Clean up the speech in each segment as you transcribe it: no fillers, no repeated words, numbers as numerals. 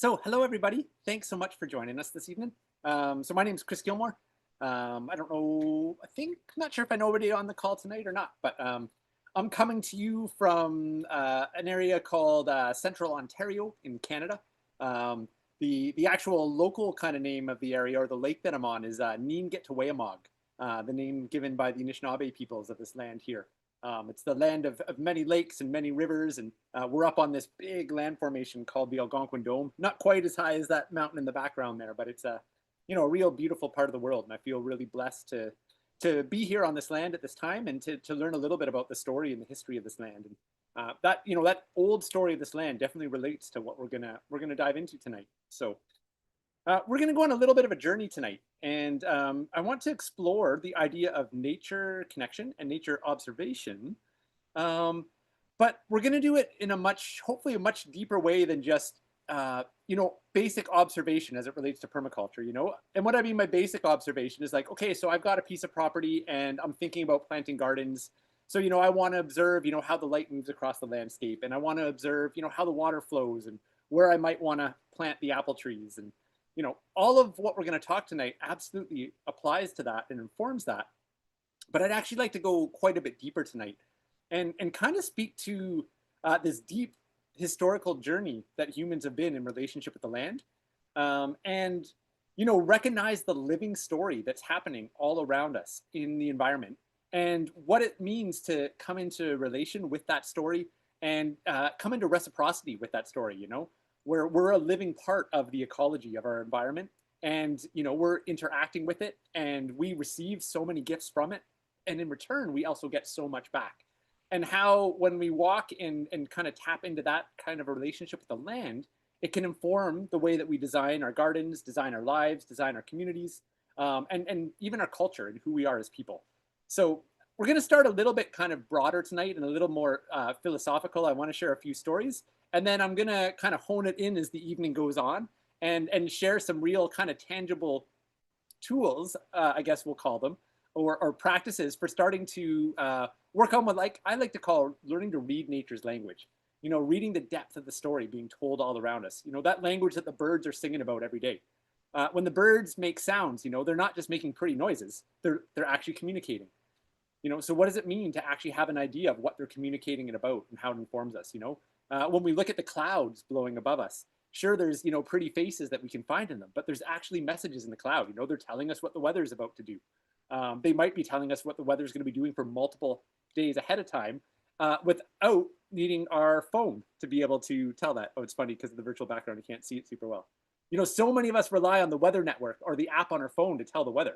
So, hello everybody. Thanks so much for joining us this evening. So my name is Chris Gilmore. I don't know, not sure if I know everybody on the call tonight or not, but I'm coming to you from an area called Central Ontario in Canada. Um, the actual local kind of name of the area or the lake that I'm on is Neengetawayamog, the name given by the Anishinaabe peoples of this land here. It's the land of many lakes and many rivers, and we're up on this big land formation called the Algonquin Dome. Not quite as high as that mountain in the background there, but it's a real beautiful part of the world, and I feel really blessed to be here on this land at this time and to learn a little bit about the story and the history of this land. And that old story of this land definitely relates to what we're gonna dive into tonight. So we're going to go on a little bit of a journey tonight, and I want to explore the idea of nature connection and nature observation. Um, but we're going to do it in hopefully, a much deeper way than just, basic observation as it relates to permaculture. And what I mean by basic observation is like, okay, so I've got a piece of property and I'm thinking about planting gardens. So, I want to observe, how the light moves across the landscape, and I want to observe, how the water flows and where I might want to plant the apple trees. And all of what we're going to talk tonight absolutely applies to that and informs that. But I'd actually like to go quite a bit deeper tonight and kind of speak to this deep historical journey that humans have been in relationship with the land, and recognize the living story that's happening all around us in the environment and what it means to come into relation with that story and come into reciprocity with that story. Where we're a living part of the ecology of our environment, and we're interacting with it, and we receive so many gifts from it, and in return we also get so much back. And how when we walk in and kind of tap into that kind of a relationship with the land, it can inform the way that we design our gardens, design our lives, design our communities, and even our culture and who we are as people. So we're going to start a little bit kind of broader tonight and a little more philosophical. I want to share a few stories, and then I'm going to kind of hone it in as the evening goes on and share some real kind of tangible tools, I guess we'll call them, or practices for starting to work on what I like to call learning to read nature's language. Reading the depth of the story being told all around us. That language that the birds are singing about every day. When the birds make sounds, they're not just making pretty noises. They're actually communicating. So what does it mean to actually have an idea of what they're communicating it about and how it informs us? When we look at the clouds blowing above us, sure, there's pretty faces that we can find in them, but there's actually messages in the cloud. They're telling us what the weather is about to do. They might be telling us what the weather is going to be doing for multiple days ahead of time, without needing our phone to be able to tell that. Oh, it's funny because of the virtual background, you can't see it super well. So many of us rely on the weather network or the app on our phone to tell the weather.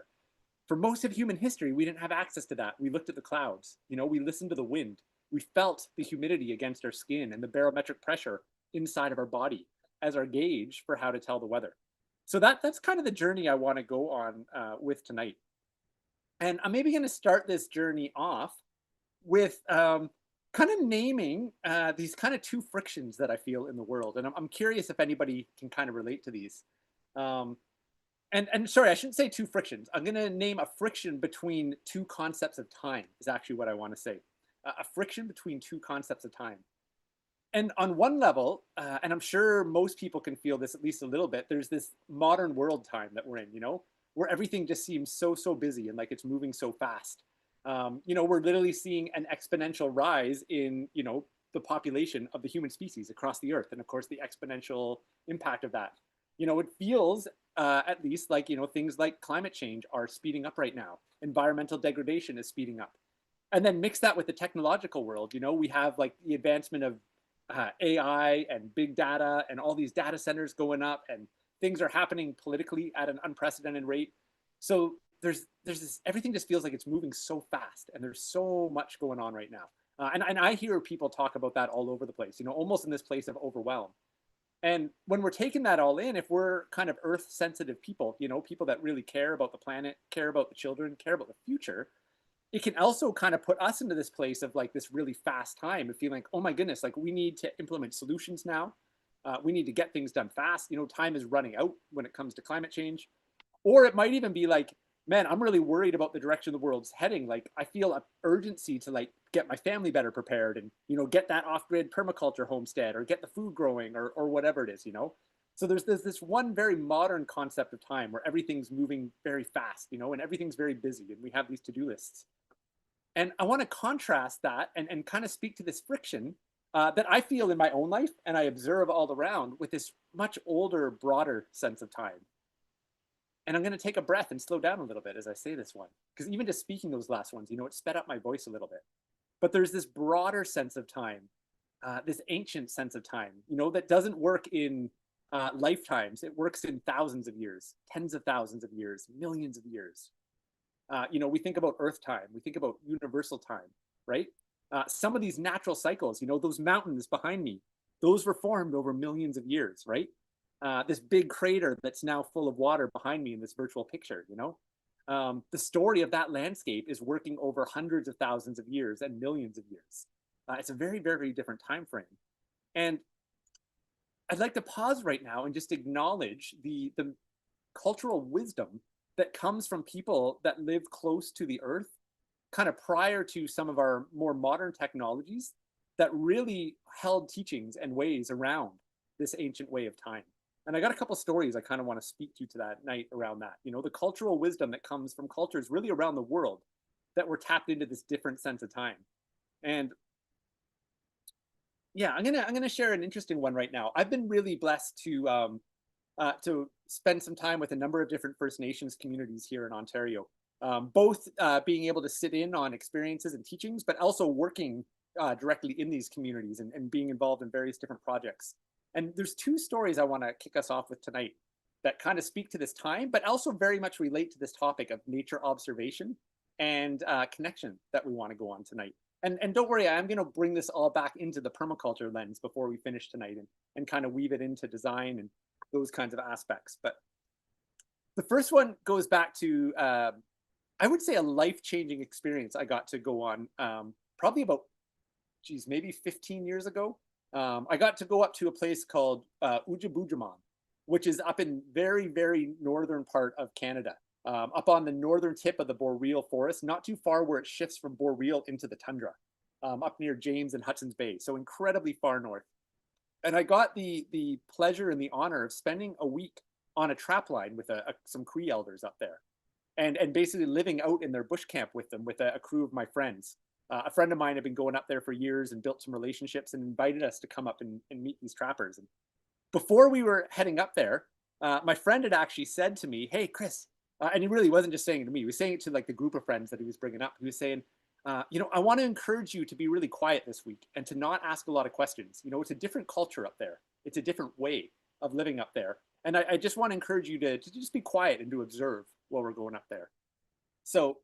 For most of human history, we didn't have access to that. We looked at the clouds. We listened to the wind. We felt the humidity against our skin and the barometric pressure inside of our body as our gauge for how to tell the weather. So that's kind of the journey I want to go on with tonight. And I'm maybe going to start this journey off with kind of naming these kind of two frictions that I feel in the world. And I'm curious if anybody can kind of relate to these. Um, and sorry, I shouldn't say two frictions. I'm going to name a friction between two concepts of time is actually what I want to say. A friction between two concepts of time. And on one level, and I'm sure most people can feel this at least a little bit, there's this modern world time that we're in, where everything just seems so busy and like it's moving so fast. We're literally seeing an exponential rise in, the population of the human species across the earth. And of course, the exponential impact of that. It feels at least like, things like climate change are speeding up right now. Environmental degradation is speeding up. And then mix that with the technological world. We have like the advancement of AI and big data and all these data centers going up, and things are happening politically at an unprecedented rate. So there's this, everything just feels like it's moving so fast, and there's so much going on right now. And I hear people talk about that all over the place, almost in this place of overwhelm. And when we're taking that all in, if we're kind of earth sensitive people, people that really care about the planet, care about the children, care about the future, it can also kind of put us into this place of like this really fast time of feeling like, oh my goodness, like we need to implement solutions now. We need to get things done fast. Time is running out when it comes to climate change. Or it might even be like, man, I'm really worried about the direction the world's heading. Like I feel an urgency to like get my family better prepared and, get that off-grid permaculture homestead or get the food growing or whatever it is. So there's this one very modern concept of time where everything's moving very fast, and everything's very busy, and we have these to-do lists. And I want to contrast that and kind of speak to this friction that I feel in my own life and I observe all around with this much older, broader sense of time. And I'm going to take a breath and slow down a little bit as I say this one, because even just speaking those last ones, it sped up my voice a little bit. But there's this broader sense of time, this ancient sense of time, that doesn't work in lifetimes. It works in thousands of years, tens of thousands of years, millions of years. We think about Earth time, we think about universal time, right? Some of these natural cycles, those mountains behind me, those were formed over millions of years, right? This big crater that's now full of water behind me in this virtual picture, the story of that landscape is working over hundreds of thousands of years and millions of years. It's a very, very different time frame. And I'd like to pause right now and just acknowledge the cultural wisdom that comes from people that live close to the earth, kind of prior to some of our more modern technologies that really held teachings and ways around this ancient way of time. And I got a couple stories I kind of want to speak to that night around that. The cultural wisdom that comes from cultures really around the world that were tapped into this different sense of time. And yeah, I'm gonna share an interesting one right now. I've been really blessed to spend some time with a number of different First Nations communities here in Ontario, both being able to sit in on experiences and teachings, but also working directly in these communities and being involved in various different projects. And there's two stories I want to kick us off with tonight that kind of speak to this time, but also very much relate to this topic of nature observation and connection that we want to go on tonight. And don't worry, I'm going to bring this all back into the permaculture lens before we finish tonight and kind of weave it into design and those kinds of aspects. But the first one goes back to, I would say, a life-changing experience I got to go on probably about, maybe 15 years ago. I got to go up to a place called Ujiboujaman, which is up in very, very northern part of Canada, up on the northern tip of the boreal forest, not too far where it shifts from boreal into the tundra, up near James and Hudson's Bay, so incredibly far north. And I got the pleasure and the honor of spending a week on a trap line with some Cree elders up there, and basically living out in their bush camp with them, with a crew of my friends. A friend of mine had been going up there for years and built some relationships and invited us to come up and meet these trappers. And before we were heading up there, my friend had actually said to me, "Hey, Chris," and he really wasn't just saying it to me. He was saying it to like the group of friends that he was bringing up. He was saying, I want to encourage you to be really quiet this week and to not ask a lot of questions. It's a different culture up there. It's a different way of living up there. And I just want to encourage you to just be quiet and to observe while we're going up there. So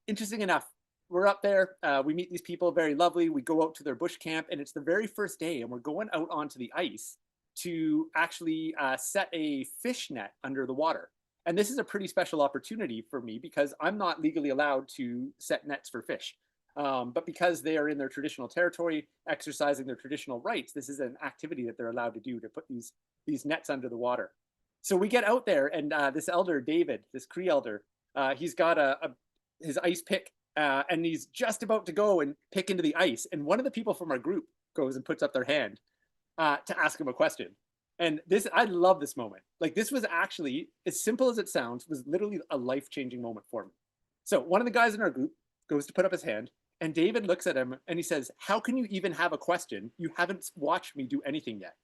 interesting enough, we're up there. We meet these people, very lovely. We go out to their bush camp, and it's the very first day, and we're going out onto the ice to actually set a fish net under the water. And this is a pretty special opportunity for me because I'm not legally allowed to set nets for fish. But because they are in their traditional territory, exercising their traditional rights, this is an activity that they're allowed to do, to put these nets under the water. So we get out there, and this elder, David, this Cree elder, he's got his ice pick, and he's just about to go and pick into the ice. And one of the people from our group goes and puts up their hand to ask him a question. And I love this moment. Like, this was actually, as simple as it sounds, was literally a life-changing moment for me. So one of the guys in our group goes to put up his hand, and David looks at him and he says, "How can you even have a question? You haven't watched me do anything yet."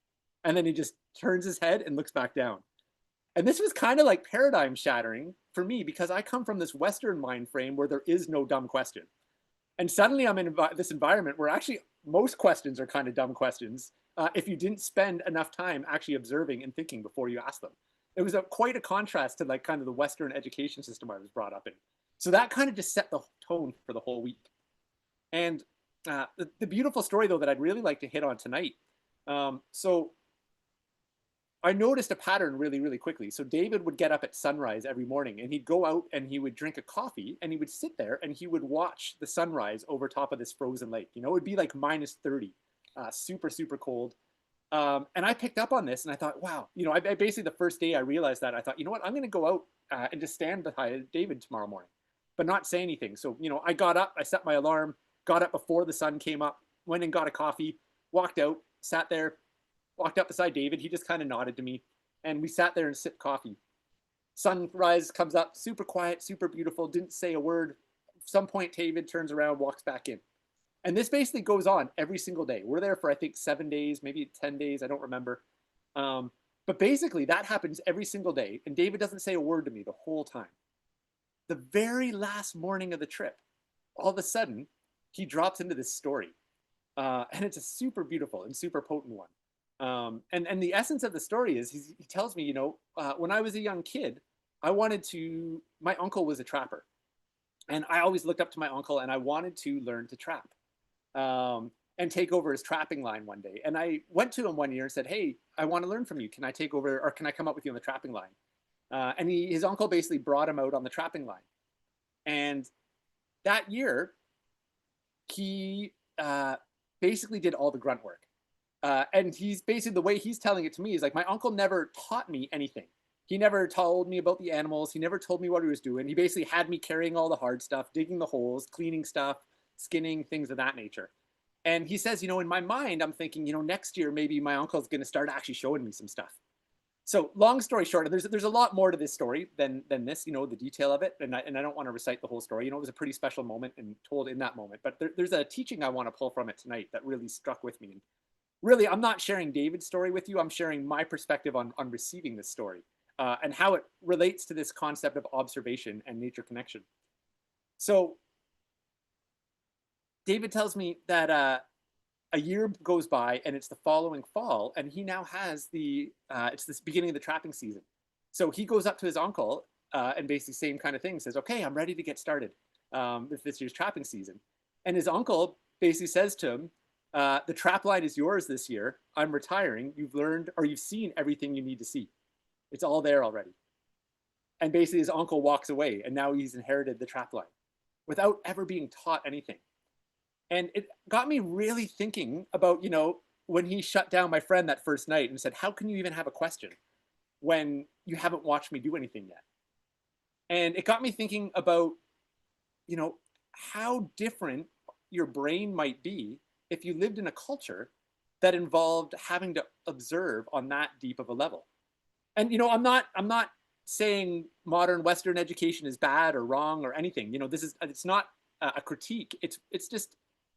And then he just turns his head and looks back down. And this was kind of like paradigm shattering for me because I come from this Western mind frame where there is no dumb question. And suddenly I'm in this environment where actually most questions are kind of dumb questions if you didn't spend enough time actually observing and thinking before you ask them. It was quite a contrast to like kind of the Western education system I was brought up in. So that kind of just set the tone for the whole week. And the beautiful story, though, that I'd really like to hit on tonight. So I noticed a pattern really, really quickly. So David would get up at sunrise every morning and he'd go out and he would drink a coffee and he would sit there and he would watch the sunrise over top of this frozen lake. It would be like -30, super, super cold. And I picked up on this and I thought, wow, I basically the first day I realized that, I thought, you know what, I'm going to go out and just stand behind David tomorrow morning, but not say anything. So, I got up, I set my alarm, got up before the sun came up, went and got a coffee, walked out, sat there, walked up beside David. He just kind of nodded to me, and we sat there and sipped coffee. Sunrise comes up, super quiet, super beautiful, didn't say a word. At some point, David turns around, walks back in. And this basically goes on every single day. We're there for, I think, 7 days, maybe 10 days. I don't remember. But basically, that happens every single day. And David doesn't say a word to me the whole time. The very last morning of the trip, all of a sudden, he drops into this story. And it's a super beautiful and super potent one. And the essence of the story is he tells me, when I was a young kid, my uncle was a trapper. And I always looked up to my uncle and I wanted to learn to trap and take over his trapping line one day. And I went to him one year and said, hey, I want to learn from you. Can I take over or can I come up with you on the trapping line? And his uncle basically brought him out on the trapping line. And that year, he basically did all the grunt work. And he's basically, the way he's telling it to me is like, my uncle never taught me anything. He never told me about the animals. He never told me what he was doing. He basically had me carrying all the hard stuff, digging the holes, cleaning stuff, skinning, things of that nature. And he says, in my mind, I'm thinking, next year, maybe my uncle's going to start actually showing me some stuff. So long story short, there's a lot more to this story than this, the detail of it. And I don't want to recite the whole story. It was a pretty special moment and told in that moment. But there's a teaching I want to pull from it tonight that really struck with me. And really, I'm not sharing David's story with you. I'm sharing my perspective on receiving this story and how it relates to this concept of observation and nature connection. So David tells me that a year goes by and it's the following fall, and he now has it's this beginning of the trapping season. So he goes up to his uncle and basically same kind of thing, says, okay, I'm ready to get started with this year's trapping season. And his uncle basically says to him, the trap line is yours this year. I'm retiring. You've learned or you've seen everything you need to see. It's all there already. And basically his uncle walks away and now he's inherited the trap line without ever being taught anything. And it got me really thinking about, when he shut down my friend that first night and said, how can you even have a question when you haven't watched me do anything yet? And it got me thinking about, how different your brain might be if you lived in a culture that involved having to observe on that deep of a level. And, I'm not saying modern Western education is bad or wrong or anything. It's not a critique. It's just,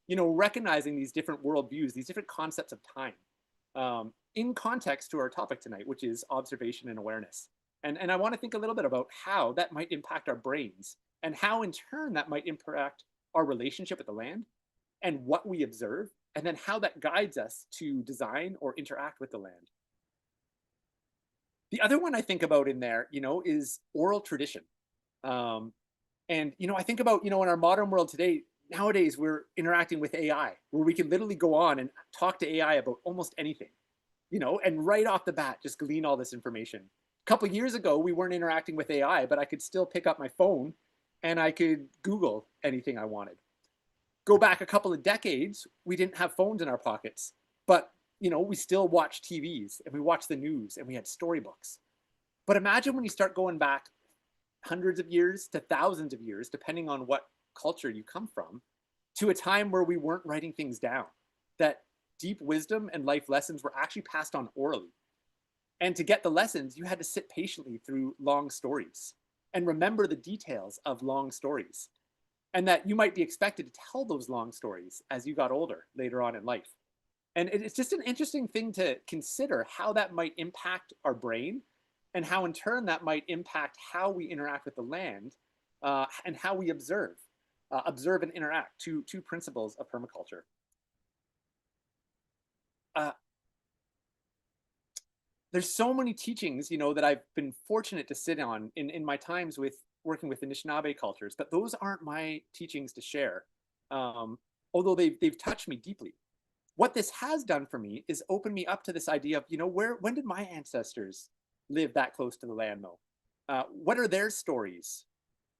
recognizing these different worldviews, these different concepts of time in context to our topic tonight, which is observation and awareness. And I want to think a little bit about how that might impact our brains and how in turn that might impact our relationship with the land and what we observe, and then how that guides us to design or interact with the land. The other one I think about in there, is oral tradition. And, I think about, in our modern world today, nowadays we're interacting with AI where we can literally go on and talk to AI about almost anything, and right off the bat, just glean all this information. A couple of years ago, we weren't interacting with AI, but I could still pick up my phone and I could Google anything I wanted. Go back a couple of decades, we didn't have phones in our pockets, but we still watched TVs and we watched the news and we had storybooks. But imagine when you start going back hundreds of years to thousands of years, depending on what culture you come from, to a time where we weren't writing things down, that deep wisdom and life lessons were actually passed on orally. And to get the lessons, you had to sit patiently through long stories and remember the details of long stories. And that you might be expected to tell those long stories as you got older later on in life. And it's just an interesting thing to consider how that might impact our brain and how in turn that might impact how we interact with the land and how we observe and interact, two principles of permaculture. There's so many teachings, that I've been fortunate to sit on in my times with working with Anishinaabe cultures, but those aren't my teachings to share, although they've touched me deeply. What this has done for me is open me up to this idea of, when did my ancestors live that close to the land though? What are their stories?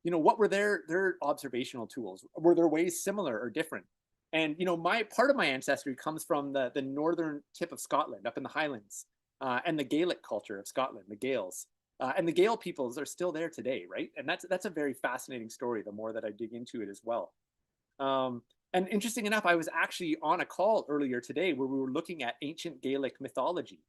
What were their observational tools? Were their ways similar or different? And, my part of my ancestry comes from the northern tip of Scotland, up in the Highlands, and the Gaelic culture of Scotland, the Gaels. And the Gael peoples are still there today, right? And that's a very fascinating story, the more that I dig into it as well. And interesting enough, I was actually on a call earlier today where we were looking at ancient Gaelic mythology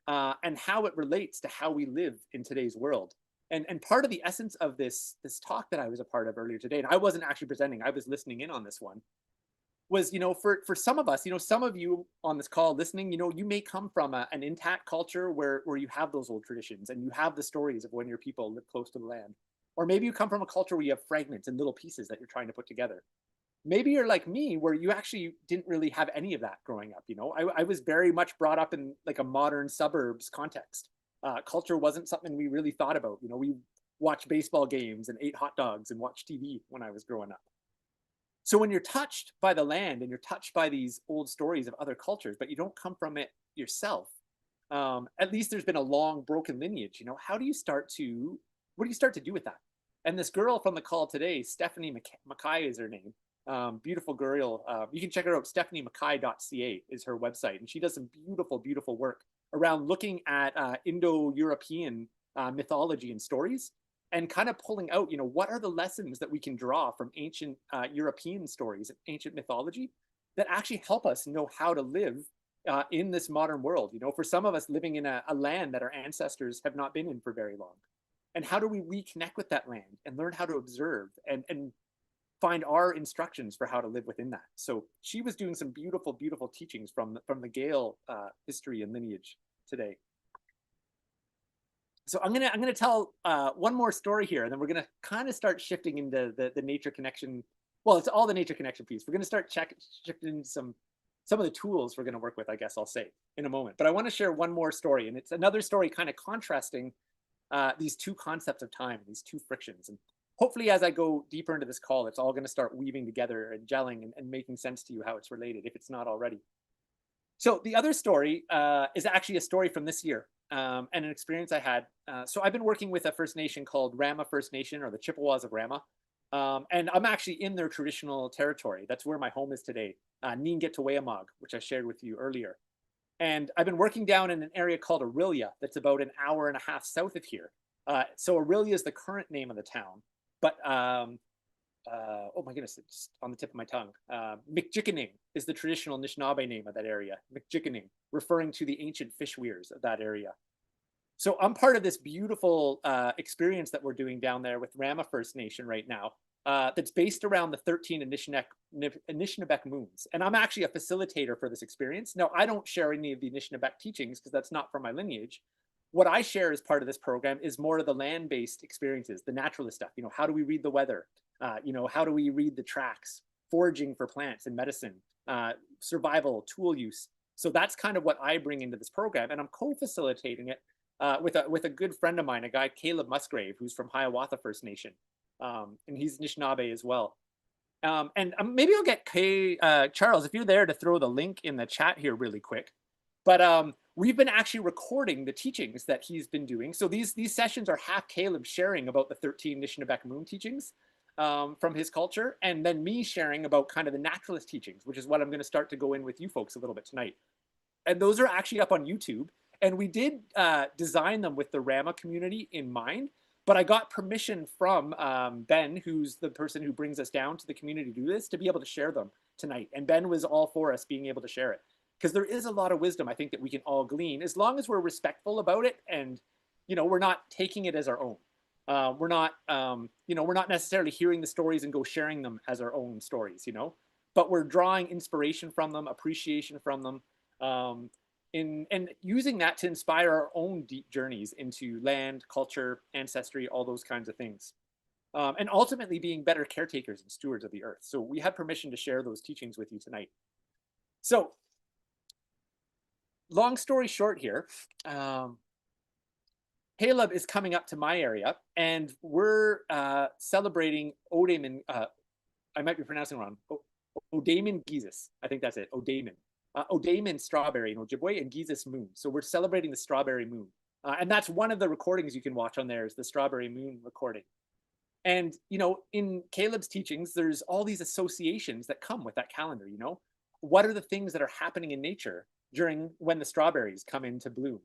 and how it relates to how we live in today's world. And part of the essence of this talk that I was a part of earlier today, and I wasn't actually presenting, I was listening in on this one, was, for some of us, some of you on this call listening, you may come from an intact culture where you have those old traditions and you have the stories of when your people live close to the land. Or maybe you come from a culture where you have fragments and little pieces that you're trying to put together. Maybe you're like me, where you actually didn't really have any of that growing up. I was very much brought up in like a modern suburbs context. Culture wasn't something we really thought about. We watched baseball games and ate hot dogs and watched TV when I was growing up. So when you're touched by the land and you're touched by these old stories of other cultures, but you don't come from it yourself, at least there's been a long broken lineage. How do you start to, what do you start to do with that? And this girl from the call today, Stephanie Mackay is her name. Beautiful girl. You can check her out. StephanieMackay.ca is her website, and she does some beautiful, beautiful work around looking at Indo-European mythology and stories, and kind of pulling out, what are the lessons that we can draw from ancient European stories and ancient mythology that actually help us know how to live in this modern world. For some of us living in a land that our ancestors have not been in for very long, and how do we reconnect with that land and learn how to observe and find our instructions for how to live within that. So she was doing some beautiful, beautiful teachings from the Gael history and lineage today. So I'm gonna tell one more story here, and then we're gonna kind of start shifting into the nature connection. Well, it's all the nature connection piece. We're gonna start shifting some of the tools we're gonna work with, I guess I'll say, in a moment. But I want to share one more story, and it's another story kind of contrasting these two concepts of time, these two frictions. And hopefully, as I go deeper into this call, it's all going to start weaving together and gelling and making sense to you how it's related, if it's not already. So the other story is actually a story from this year and an experience I had. So I've been working with a First Nation called Rama First Nation, or the Chippewas of Rama. And I'm actually in their traditional territory. That's where my home is today, Neengetawayamog, which I shared with you earlier. And I've been working down in an area called Aurelia that's about an hour and a half south of here. So Aurelia is the current name of the town. But oh my goodness, it's on the tip of my tongue. McJickaning is the traditional Anishinaabe name of that area. McJickaning, referring to the ancient fish weirs of that area. So I'm part of this beautiful experience that we're doing down there with Rama First Nation right now. That's based around the 13 Anishinaabe moons. And I'm actually a facilitator for this experience. Now, I don't share any of the Anishinaabe teachings because that's not from my lineage. What I share as part of this program is more of the land-based experiences, the naturalist stuff. How do we read the weather? How do we read the tracks? Foraging for plants and medicine, survival, tool use. So that's kind of what I bring into this program, and I'm co-facilitating it with a good friend of mine, a guy Caleb Musgrave, who's from Hiawatha First Nation, and he's Anishinaabe as well. And maybe I'll get Charles, if you're there, to throw the link in the chat here really quick. But we've been actually recording the teachings that he's been doing. So these sessions are half Caleb sharing about the 13 Anishinaabe moon teachings from his culture, and then me sharing about kind of the naturalist teachings, which is what I'm going to start to go in with you folks a little bit tonight. And those are actually up on YouTube. And we did design them with the Rama community in mind. But I got permission from Ben, who's the person who brings us down to the community to do this, to be able to share them tonight. And Ben was all for us being able to share it, because there is a lot of wisdom, I think, that we can all glean, as long as we're respectful about it and, we're not taking it as our own. We're not necessarily hearing the stories and go sharing them as our own stories, but we're drawing inspiration from them, appreciation from them, and using that to inspire our own deep journeys into land, culture, ancestry, all those kinds of things. And ultimately being better caretakers and stewards of the earth. So we had permission to share those teachings with you tonight. So long story short here, Caleb is coming up to my area, and we're celebrating Odaimin. I might be pronouncing it wrong. Odaimin Gizis. I think that's it. Odaimin. Odaimin strawberry in Ojibwe, and Gizis moon. So we're celebrating the strawberry moon. And that's one of the recordings you can watch on there, is the strawberry moon recording. And, in Caleb's teachings, there's all these associations that come with that calendar. What are the things that are happening in nature when the strawberries come into bloom,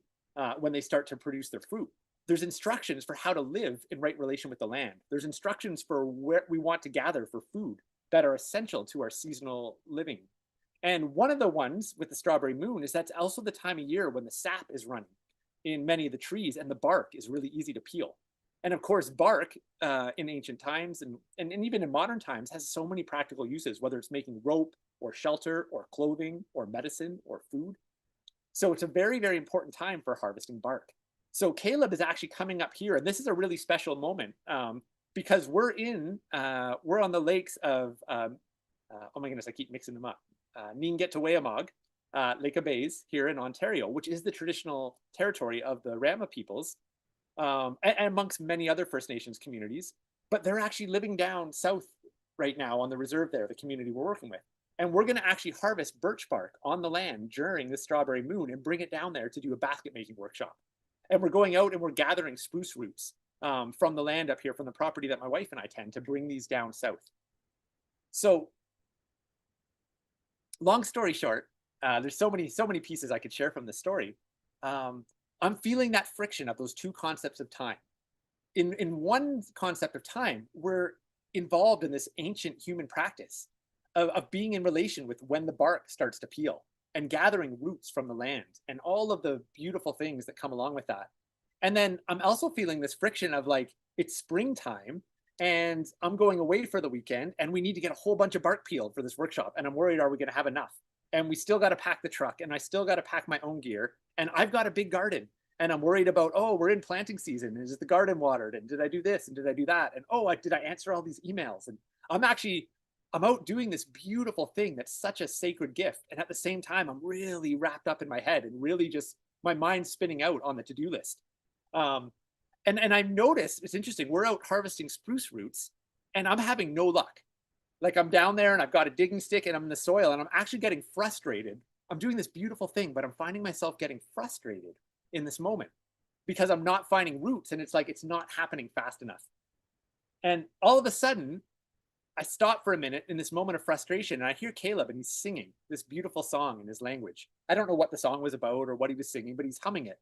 when they start to produce their fruit? There's instructions for how to live in right relation with the land. There's instructions for where we want to gather for food, that are essential to our seasonal living. And one of the ones with the strawberry moon is that's also the time of year when the sap is running in many of the trees and the bark is really easy to peel. And of course, bark in ancient times and even in modern times has so many practical uses, whether it's making rope or shelter or clothing or medicine or food. So it's a very, very important time for harvesting bark. So Caleb is actually coming up here, and this is a really special moment because we're on the lakes of oh my goodness, I keep mixing them up. Ningetawayamog, Lake of Bays here in Ontario, which is the traditional territory of the Rama peoples, and amongst many other First Nations communities. But they're actually living down south right now on the reserve there, the community we're working with. And we're going to actually harvest birch bark on the land during the strawberry moon and bring it down there to do a basket making workshop. And we're going out and we're gathering spruce roots from the land up here, from the property that my wife and I tend to bring these down south. So long story short, there's so many pieces I could share from this story. I'm feeling that friction of those two concepts of time. In one concept of time, we're involved in this ancient human practice of being in relation with when the bark starts to peel and gathering roots from the land and all of the beautiful things that come along with that. And then I'm also feeling this friction of like, it's springtime and I'm going away for the weekend and we need to get a whole bunch of bark peeled for this workshop. And I'm worried, are we going to have enough? And we still got to pack the truck and I still got to pack my own gear. And I've got a big garden and I'm worried about, oh, we're in planting season. Is the garden watered? And did I do this? And did I do that? And oh, did I answer all these emails? And I'm out doing this beautiful thing that's such a sacred gift. And at the same time, I'm really wrapped up in my head and really just my mind spinning out on the to-do list. And I've noticed, it's interesting, we're out harvesting spruce roots and I'm having no luck. Like I'm down there and I've got a digging stick and I'm in the soil and I'm actually getting frustrated. I'm doing this beautiful thing, but I'm finding myself getting frustrated in this moment because I'm not finding roots and it's like, it's not happening fast enough. And all of a sudden, I stop for a minute in this moment of frustration and I hear Caleb and he's singing this beautiful song in his language. I don't know what the song was about or what he was singing, but he's humming it.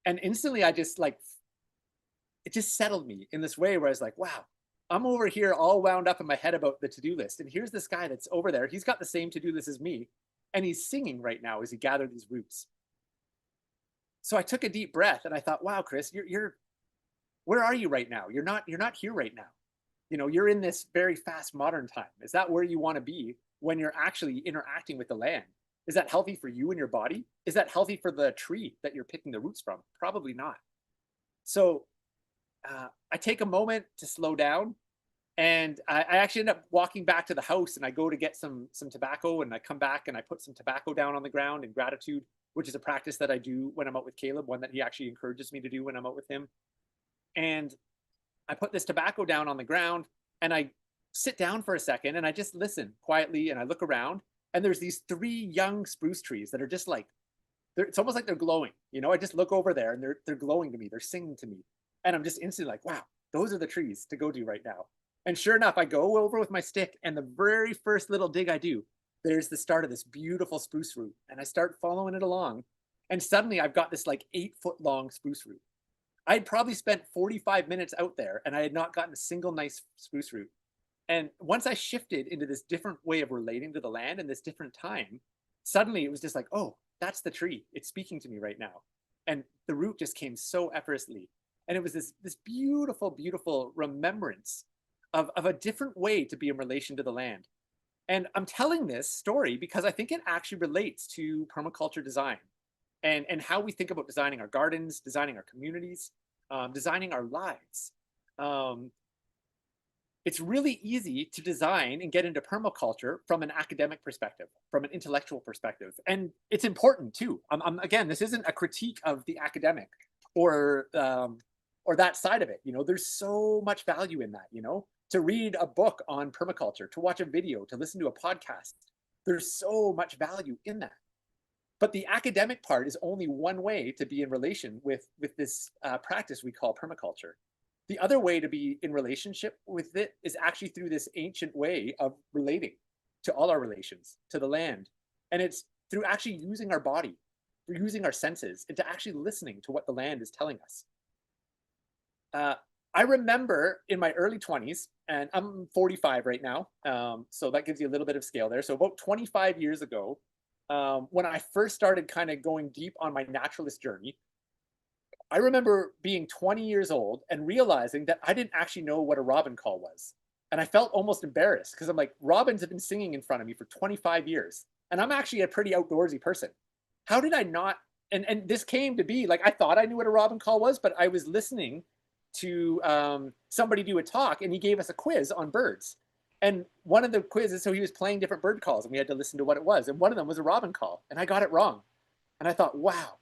And instantly I just like, it just settled me in this way where I was like, wow, I'm over here all wound up in my head about the to-do list. And here's this guy that's over there. He's got the same to-do list as me. And he's singing right now as he gathered these roots. So I took a deep breath and I thought, wow, Chris, where are you right now? You're not here right now. You know, you're in this very fast modern time. Is that where you want to be when you're actually interacting with the land? Is that healthy for you and your body? Is that healthy for the tree that you're picking the roots from? Probably not. So I take a moment to slow down and I actually end up walking back to the house and I go to get some tobacco and I come back and I put some tobacco down on the ground in gratitude, which is a practice that I do when I'm out with Caleb, one that he actually encourages me to do when I'm out with him. And I put this tobacco down on the ground and I sit down for a second and I just listen quietly and I look around and there's these 3 young spruce trees that are just like, it's almost like they're glowing. You know, I just look over there and they're glowing to me. They're singing to me. And I'm just instantly like, wow, those are the trees to go to right now. And sure enough, I go over with my stick and the very first little dig I do, there's the start of this beautiful spruce root. And I start following it along. And suddenly I've got this like 8-foot long spruce root. I'd probably spent 45 minutes out there and I had not gotten a single nice spruce root. And once I shifted into this different way of relating to the land and this different time, suddenly it was just like, oh, that's the tree. It's speaking to me right now. And the root just came so effortlessly. And it was this beautiful, beautiful remembrance of a different way to be in relation to the land. And I'm telling this story because I think it actually relates to permaculture design and how we think about designing our gardens, designing our communities, designing our lives. It's really easy to design and get into permaculture from an academic perspective, from an intellectual perspective. And it's important too. Again, this isn't a critique of the academic or that side of it. You know, there's so much value in that, you know, to read a book on permaculture, to watch a video, to listen to a podcast. There's so much value in that. But the academic part is only one way to be in relation with this practice we call permaculture. The other way to be in relationship with it is actually through this ancient way of relating to all our relations, to the land. And it's through actually using our body, through using our senses, and to actually listening to what the land is telling us. I remember in my early 20s, and I'm 45 right now, so that gives you a little bit of scale there. So about 25 years ago, when I first started kind of going deep on my naturalist journey, I remember being 20 years old and realizing that I didn't actually know what a robin call was. And I felt almost embarrassed because I'm like, robins have been singing in front of me for 25 years. And I'm actually a pretty outdoorsy person. How did I not? And this came to be like, I thought I knew what a robin call was, but I was listening to somebody do a talk and he gave us a quiz on birds. And one of the quizzes, so he was playing different bird calls and we had to listen to what it was. And one of them was a robin call. And I got it wrong. And I thought, wow,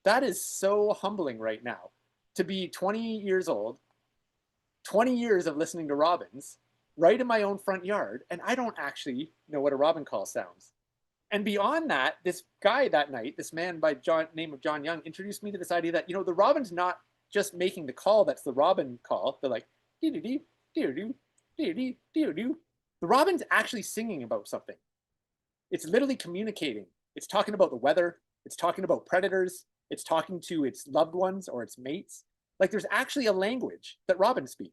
that is so humbling right now to be 20 years old, 20 years of listening to robins right in my own front yard, and I don't actually know what a robin call sounds. And beyond that, this guy that night, this man by name of John Young, introduced me to this idea that, the robin's not just making the call that's the robin call. They're like, dee-doo-dee, dee-doo-doo, dee-doo-dee, dee-doo-doo. The robin's actually singing about something. It's literally communicating. It's talking about the weather. It's talking about predators. It's talking to its loved ones or its mates. Like there's actually a language that robins speak,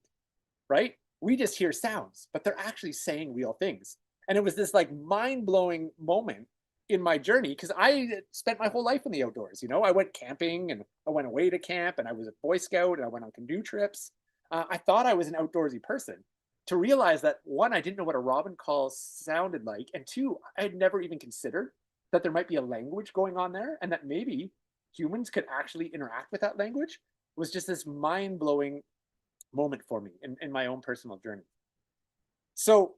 right? We just hear sounds, but they're actually saying real things. And it was this like mind-blowing moment in my journey because I spent my whole life in the outdoors. I went camping and I went away to camp and I was a Boy Scout and I went on canoe trips. I thought I was an outdoorsy person. To realize that one, I didn't know what a robin call sounded like, and two, I had never even considered that there might be a language going on there and that maybe humans could actually interact with that language was just this mind-blowing moment for me in my own personal journey. So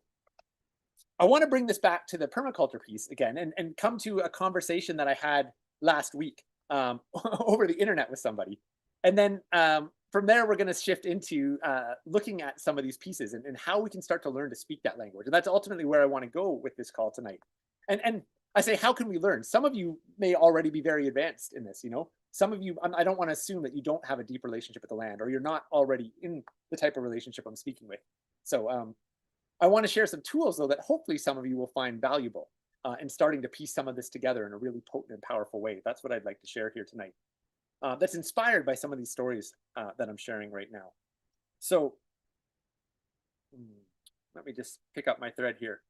I want to bring this back to the permaculture piece again and come to a conversation that I had last week over the internet with somebody. And then from there, we're going to shift into looking at some of these pieces and how we can start to learn to speak that language. And that's ultimately where I want to go with this call tonight. And I say, how can we learn? Some of you may already be very advanced in this, Some of you, I don't want to assume that you don't have a deep relationship with the land or you're not already in the type of relationship I'm speaking with. So I want to share some tools, though, that hopefully some of you will find valuable in starting to piece some of this together in a really potent and powerful way. That's what I'd like to share here tonight. That's inspired by some of these stories that I'm sharing right now. So let me just pick up my thread here.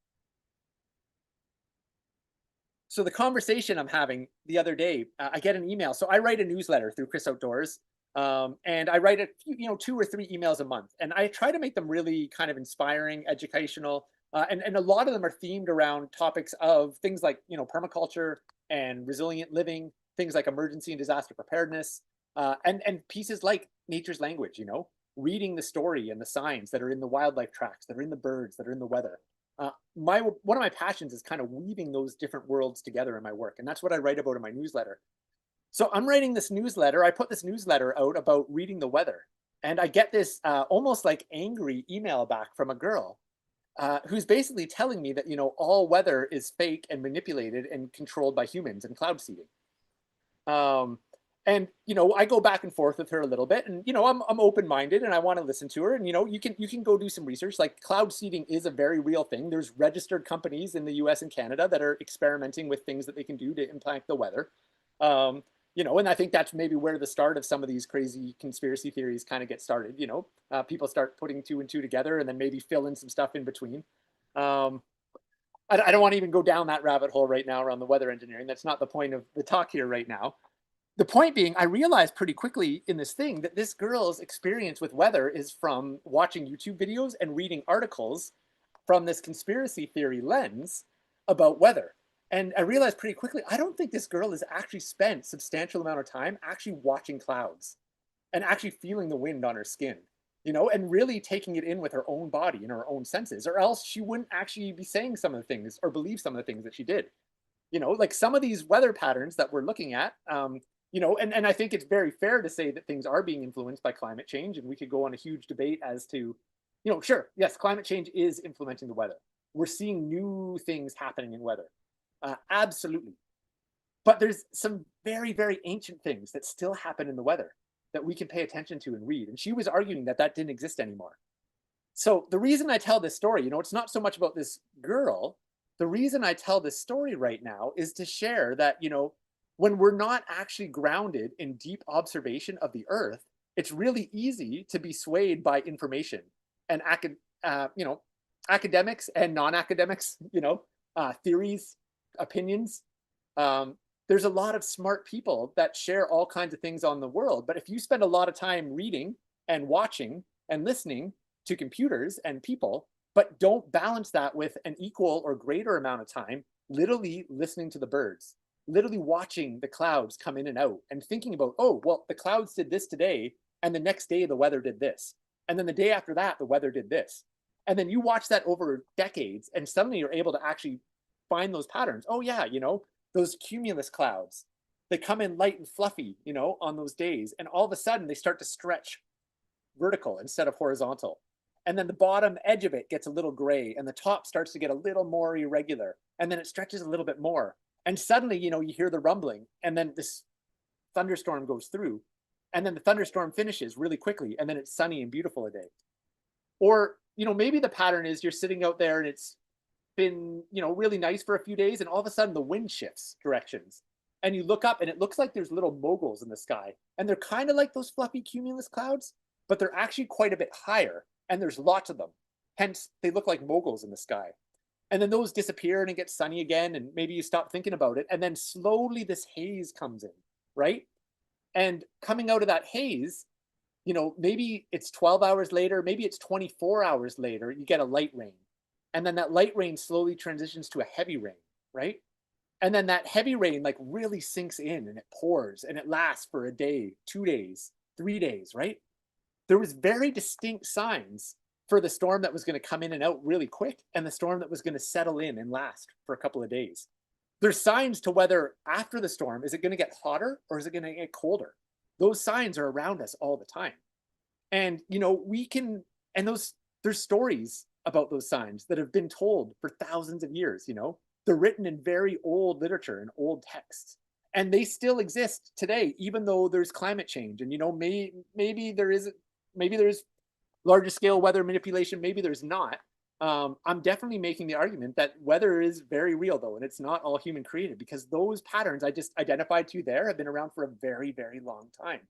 So the conversation I'm having the other day, I get an email. So I write a newsletter through Chris Outdoors, and I write 2 or 3 emails a month, and I try to make them really kind of inspiring, educational, and a lot of them are themed around topics of things like permaculture and resilient living, things like emergency and disaster preparedness, and pieces like nature's language. Reading the story and the signs that are in the wildlife tracks, that are in the birds, that are in the weather. One of my passions is kind of weaving those different worlds together in my work, and that's what I write about in my newsletter. So I'm writing this newsletter. I put this newsletter out about reading the weather, and I get this almost like angry email back from a girl who's basically telling me that all weather is fake and manipulated and controlled by humans and cloud seeding. And I go back and forth with her a little bit, and I'm open-minded and I want to listen to her. And you can go do some research. Like cloud seeding is a very real thing. There's registered companies in the U.S. and Canada that are experimenting with things that they can do to impact the weather. And I think that's maybe where the start of some of these crazy conspiracy theories kind of get started. People start putting 2 and 2 together, and then maybe fill in some stuff in between. I don't want to even go down that rabbit hole right now around the weather engineering. That's not the point of the talk here right now. The point being, I realized pretty quickly in this thing that this girl's experience with weather is from watching YouTube videos and reading articles from this conspiracy theory lens about weather. And I realized pretty quickly, I don't think this girl has actually spent substantial amount of time actually watching clouds and actually feeling the wind on her skin, and really taking it in with her own body and her own senses, or else she wouldn't actually be saying some of the things or believe some of the things that she did. Like some of these weather patterns that we're looking at, and I think it's very fair to say that things are being influenced by climate change, and we could go on a huge debate as to, sure, yes, climate change is influencing the weather. We're seeing new things happening in weather. Absolutely. But there's some very, very ancient things that still happen in the weather that we can pay attention to and read. And she was arguing that that didn't exist anymore. So the reason I tell this story, it's not so much about this girl. The reason I tell this story right now is to share that, when we're not actually grounded in deep observation of the earth, it's really easy to be swayed by information and academics and non-academics, theories, opinions. Um, there's a lot of smart people that share all kinds of things on the world. But if you spend a lot of time reading and watching and listening to computers and people, but don't balance that with an equal or greater amount of time, literally listening to the birds, literally watching the clouds come in and out and thinking about, oh, well, the clouds did this today. And the next day, the weather did this. And then the day after that, the weather did this. And then you watch that over decades, and suddenly you're able to actually find those patterns. Oh, yeah, those cumulus clouds, they come in light and fluffy, on those days. And all of a sudden, they start to stretch vertical instead of horizontal. And then the bottom edge of it gets a little gray, and the top starts to get a little more irregular. And then it stretches a little bit more. And suddenly, you hear the rumbling, and then this thunderstorm goes through. And then the thunderstorm finishes really quickly, and then it's sunny and beautiful a day. Or, maybe the pattern is you're sitting out there and it's been, really nice for a few days, and all of a sudden the wind shifts directions. And you look up and it looks like there's little moguls in the sky. And they're kind of like those fluffy cumulus clouds, but they're actually quite a bit higher, and there's lots of them. Hence, they look like moguls in the sky. And then those disappear and it gets sunny again, and maybe you stop thinking about it. And then slowly this haze comes in, right? And coming out of that haze, maybe it's 12 hours later, maybe it's 24 hours later, you get a light rain. And then that light rain slowly transitions to a heavy rain, right? And then that heavy rain like really sinks in and it pours and it lasts for a day, 2 days, 3 days, right? There was very distinct signs for the storm that was going to come in and out really quick, and the storm that was going to settle in and last for a couple of days. There's signs to whether after the storm, is it going to get hotter or is it going to get colder? Those signs are around us all the time. And, there's stories about those signs that have been told for thousands of years, they're written in very old literature and old texts. And they still exist today, even though there's climate change. And, maybe there's larger scale weather manipulation, maybe there's not. I'm definitely making the argument that weather is very real, though, and it's not all human created, because those patterns I just identified to you there have been around for a very, very long time.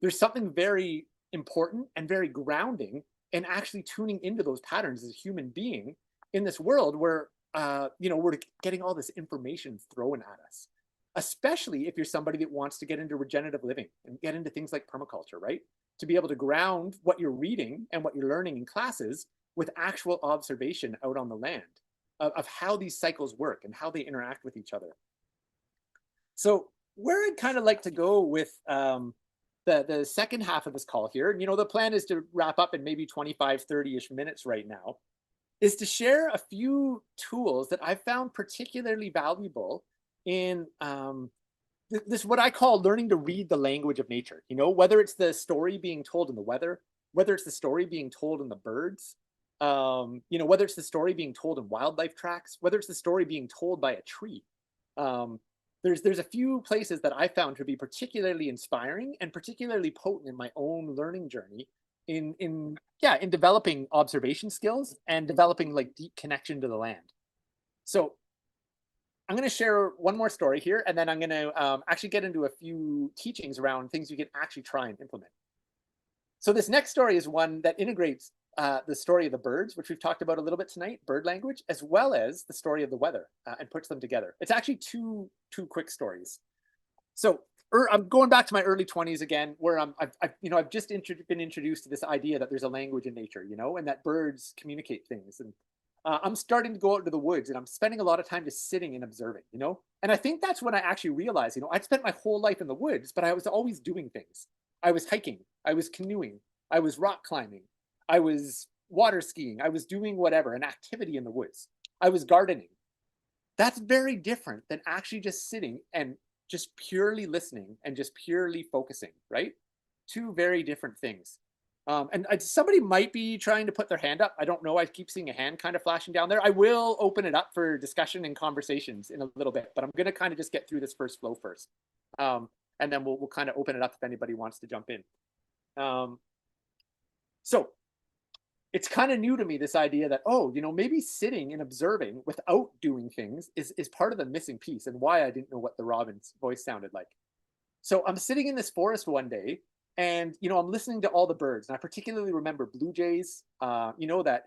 There's something very important and very grounding in actually tuning into those patterns as a human being in this world where, we're getting all this information thrown at us, especially if you're somebody that wants to get into regenerative living and get into things like permaculture, right? To be able to ground what you're reading and what you're learning in classes with actual observation out on the land of how these cycles work and how they interact with each other. So where I'd kind of like to go with the second half of this call here, and the plan is to wrap up in maybe 25, 30-ish minutes right now, is to share a few tools that I've found particularly valuable in this, what I call learning to read the language of nature, whether it's the story being told in the weather, whether it's the story being told in the birds, whether it's the story being told in wildlife tracks, whether it's the story being told by a tree. There's a few places that I found to be particularly inspiring and particularly potent in my own learning journey in developing observation skills and developing like deep connection to the land. So I'm going to share one more story here, and then I'm going to actually get into a few teachings around things you can actually try and implement. So this next story is one that integrates the story of the birds, which we've talked about a little bit tonight, bird language, as well as the story of the weather, and puts them together. It's actually two quick stories. So I'm going back to my early 20s again, where I've just been introduced to this idea that there's a language in nature, and that birds communicate things. And I'm starting to go out into the woods, and I'm spending a lot of time just sitting and observing, And I think that's when I actually realized, I'd spent my whole life in the woods, but I was always doing things. I was hiking, I was canoeing, I was rock climbing, I was water skiing, I was doing whatever, an activity in the woods. I was gardening. That's very different than actually just sitting and just purely listening and just purely focusing, right? Two very different things. And somebody might be trying to put their hand up. I don't know. I keep seeing a hand kind of flashing down there. I will open it up for discussion and conversations in a little bit, but I'm going to kind of just get through this first flow first. And then we'll kind of open it up if anybody wants to jump in. So it's kind of new to me, this idea that, maybe sitting and observing without doing things is part of the missing piece, and why I didn't know what the robin's voice sounded like. So I'm sitting in this forest one day, And, I'm listening to all the birds. And I particularly remember blue jays, that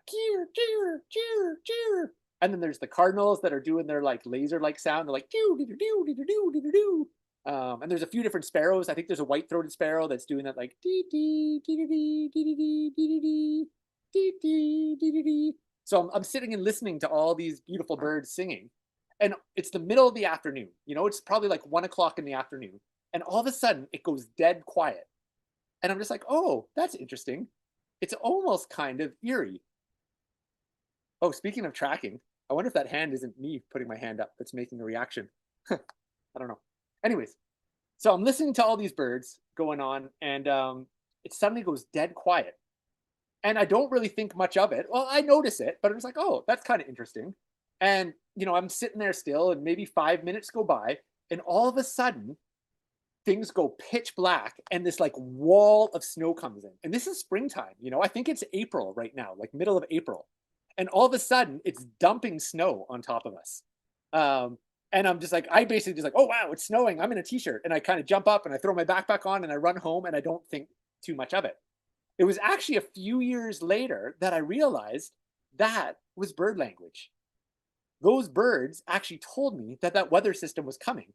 cheer, cheer, cheer, cheer. And then there's the cardinals that are doing their like laser like sound. They're like, doo, doo, doo, doo, doo, doo, doo, doo. And there's a few different sparrows. I think there's a white-throated sparrow that's doing that like dee dee dee dee dee dee dee dee dee dee dee dee dee dee. So I'm sitting and listening to all these beautiful birds singing, and it's the middle of the afternoon. It's probably like 1 o'clock in the afternoon, and all of a sudden it goes dead quiet, and I'm just like, oh, that's interesting. It's almost kind of eerie. Oh, speaking of tracking, I wonder if that hand isn't me putting my hand up that's making a reaction. I don't know. Anyways, so I'm listening to all these birds going on, and it suddenly goes dead quiet. And I don't really think much of it. Well, I notice it, but it was like, oh, that's kind of interesting. And, I'm sitting there still, and maybe 5 minutes go by, and all of a sudden, things go pitch black, and this like wall of snow comes in. And this is springtime. I think it's April right now, like middle of April. And all of a sudden, it's dumping snow on top of us. And I'm just like, I basically just like, oh, wow, it's snowing. I'm in a t-shirt. And I kind of jump up and I throw my backpack on and I run home, and I don't think too much of it. It was actually a few years later that I realized that was bird language. Those birds actually told me that that weather system was coming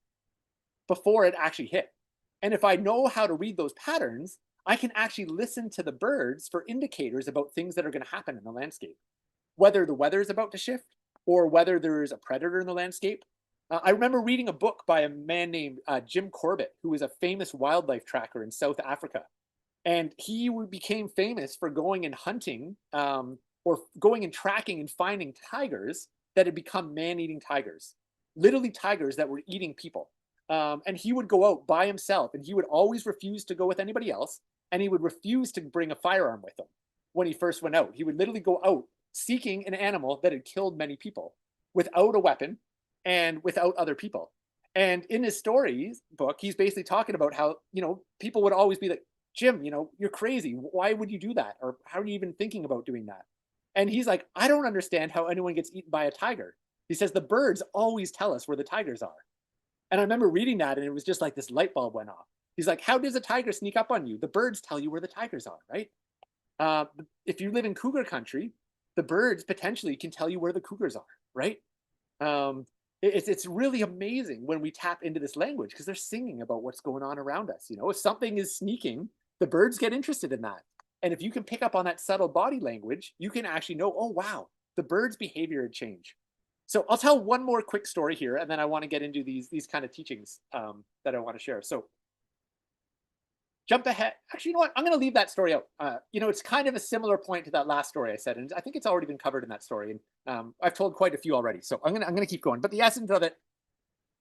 before it actually hit. And if I know how to read those patterns, I can actually listen to the birds for indicators about things that are going to happen in the landscape, whether the weather is about to shift or whether there's a predator in the landscape. I remember reading a book by a man named Jim Corbett, who was a famous wildlife tracker in South Africa. And he became famous for going and hunting, or going and tracking and finding tigers that had become man-eating tigers, literally tigers that were eating people. And he would go out by himself, and he would always refuse to go with anybody else, and he would refuse to bring a firearm with him when he first went out. He would literally go out seeking an animal that had killed many people without a weapon and without other people. And in his stories book, he's basically talking about how, people would always be like, Jim, you're crazy. Why would you do that? Or how are you even thinking about doing that? And he's like, I don't understand how anyone gets eaten by a tiger. He says the birds always tell us where the tigers are. And I remember reading that, and it was just like this light bulb went off. He's like, how does a tiger sneak up on you? The birds tell you where the tigers are, right? If you live in cougar country, the birds potentially can tell you where the cougars are, right? It's really amazing when we tap into this language, because they're singing about what's going on around us. If something is sneaking, the birds get interested in that. And if you can pick up on that subtle body language, you can actually know, oh, wow, the bird's behavior had changed. So I'll tell one more quick story here, and then I want to get into these kind of teachings that I want to share. So jump ahead. Actually, you know what? I'm going to leave that story out. It's kind of a similar point to that last story I said, and I think it's already been covered in that story. And I've told quite a few already, so I'm gonna keep going. But the essence of it,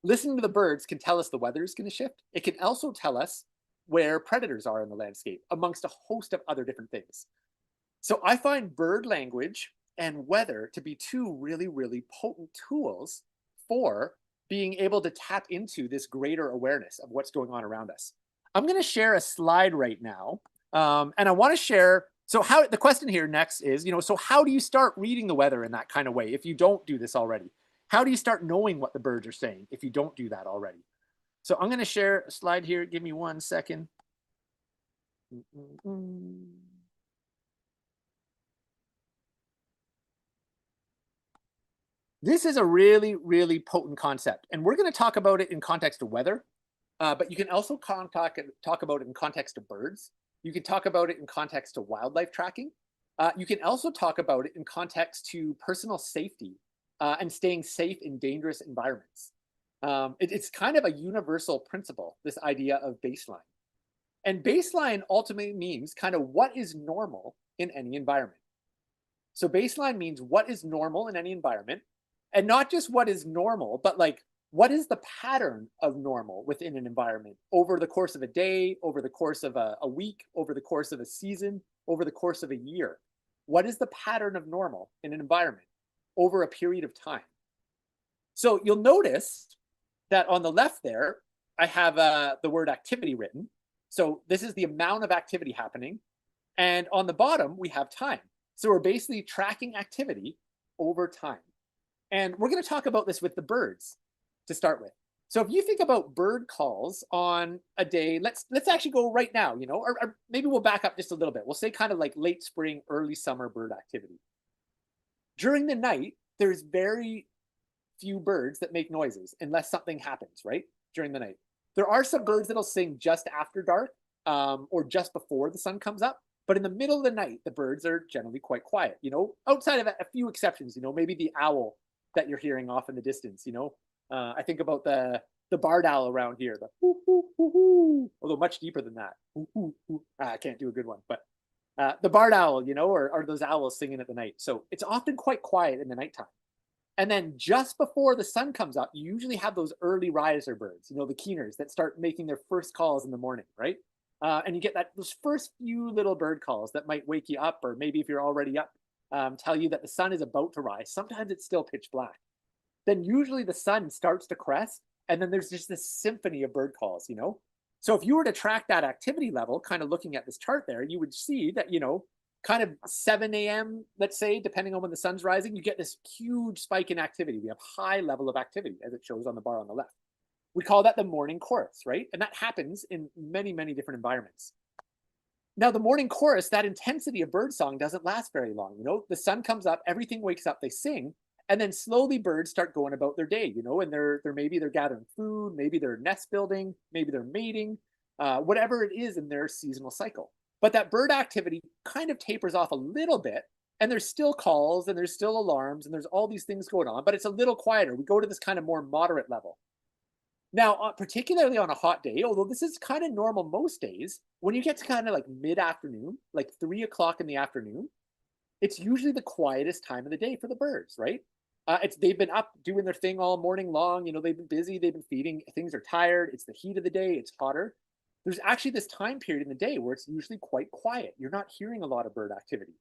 listening to the birds can tell us the weather is going to shift. It can also tell us where predators are in the landscape, amongst a host of other different things. So I find bird language and weather to be two really, really potent tools for being able to tap into this greater awareness of what's going on around us. I'm going to share a slide right now, and I want to share. So, how the question here next is, so how do you start reading the weather in that kind of way if you don't do this already? How do you start knowing what the birds are saying if you don't do that already? So, I'm going to share a slide here. Give me 1 second. This is a really, really potent concept, and we're going to talk about it in context of weather, but you can also talk about it in context of birds. You can talk about it in context of wildlife tracking. You can also talk about it in context to personal safety and staying safe in dangerous environments. It's kind of a universal principle, this idea of baseline. And baseline ultimately means kind of what is normal in any environment. So baseline means what is normal in any environment, and not just what is normal, but like what is the pattern of normal within an environment over the course of a day, over the course of a week, over the course of a season, over the course of a year? What is the pattern of normal in an environment over a period of time? So you'll notice that on the left there, I have the word activity written. So this is the amount of activity happening. And on the bottom, we have time. So we're basically tracking activity over time. And we're going to talk about this with the birds to start with. So if you think about bird calls on a day, let's actually go right now, or maybe we'll back up just a little bit. We'll say kind of like late spring, early summer bird activity. During the night, there's very few birds that make noises unless something happens, right? During the night. There are some birds that'll sing just after dark, or just before the sun comes up. But in the middle of the night, the birds are generally quite quiet, outside of a few exceptions, maybe the owl that you're hearing off in the distance, I think about the barred owl around here, the hoo, hoo, hoo, hoo, although much deeper than that. Hoo, hoo, hoo. I can't do a good one, but the barred owl, or those owls singing at the night. So it's often quite quiet in the nighttime. And then just before the sun comes up, you usually have those early riser birds, the keeners that start making their first calls in the morning, right? And you get those first few little bird calls that might wake you up, or maybe if you're already up, tell you that the sun is about to rise. Sometimes it's still pitch black. Then usually the sun starts to crest, and then there's just this symphony of bird calls. So if you were to track that activity level, kind of looking at this chart there, you would see that, kind of 7 a.m., let's say, depending on when the sun's rising, you get this huge spike in activity. We have high level of activity, as it shows on the bar on the left. We call that the morning chorus, right? And that happens in many, many different environments. Now, the morning chorus, that intensity of birdsong doesn't last very long. The sun comes up, everything wakes up, they sing, and then slowly birds start going about their day, and they're maybe they're gathering food, maybe they're nest building, maybe they're mating, whatever it is in their seasonal cycle. But that bird activity kind of tapers off a little bit, and there's still calls and there's still alarms and there's all these things going on, but it's a little quieter. We go to this kind of more moderate level. Now, particularly on a hot day, although this is kind of normal most days, when you get to kind of like mid-afternoon, like 3 o'clock in the afternoon, it's usually the quietest time of the day for the birds, right? They've been up doing their thing all morning long. They've been busy, they've been feeding. Things are tired. It's the heat of the day. It's hotter. There's actually this time period in the day where it's usually quite quiet. You're not hearing a lot of bird activity.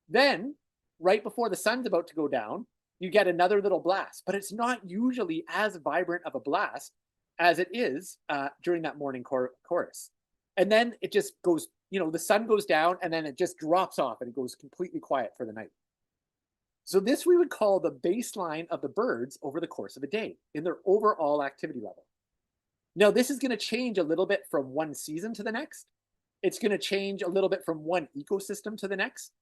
Then, right before the sun's about to go down, you get another little blast, but it's not usually as vibrant of a blast as it is during that morning chorus. And then it just goes, the sun goes down and then it just drops off and it goes completely quiet for the night. So this we would call the baseline of the birds over the course of a day in their overall activity level. Now, this is going to change a little bit from one season to the next. It's going to change a little bit from one ecosystem to the next.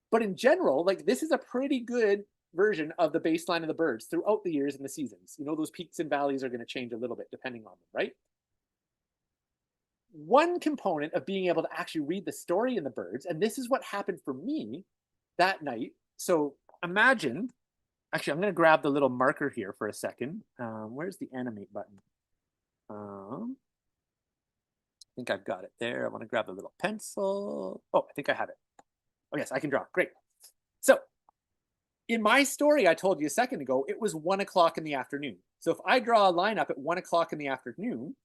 But in general, like this is a pretty good version of the baseline of the birds throughout the years and the seasons. Those peaks and valleys are going to change a little bit depending on them, right? One component of being able to actually read the story in the birds, and this is what happened for me that night. So imagine, actually, I'm going to grab the little marker here for a second. Where's the animate button? I think I've got it there. I want to grab the little pencil. Oh, I think I have it. Oh, yes, I can draw. Great. So in my story I told you a second ago, it was 1 o'clock in the afternoon. So if I draw a line up at 1 o'clock in the afternoon,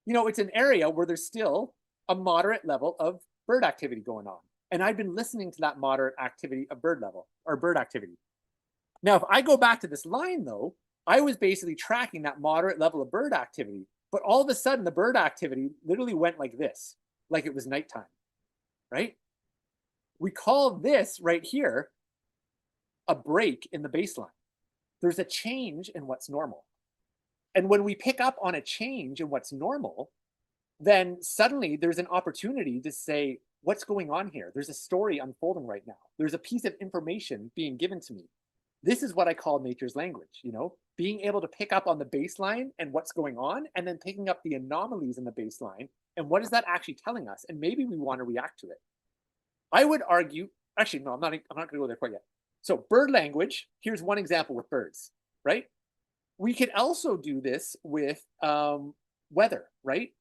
it's an area where there's still a moderate level of bird activity going on. And I've been listening to that moderate activity of bird activity. Now, if I go back to this line, though, I was basically tracking that moderate level of bird activity. But all of a sudden, the bird activity literally went like this, like it was nighttime, right? We call this right here a break in the baseline. There's a change in what's normal. And when we pick up on a change in what's normal, then suddenly there's an opportunity to say, what's going on here? There's a story unfolding right now. There's a piece of information being given to me. This is what I call nature's language, being able to pick up on the baseline and what's going on, and then picking up the anomalies in the baseline. And what is that actually telling us? And maybe we want to react to it. I would argue, actually, no, I'm not going to go there quite yet. So bird language, here's one example with birds, right? We could also do this with weather, right?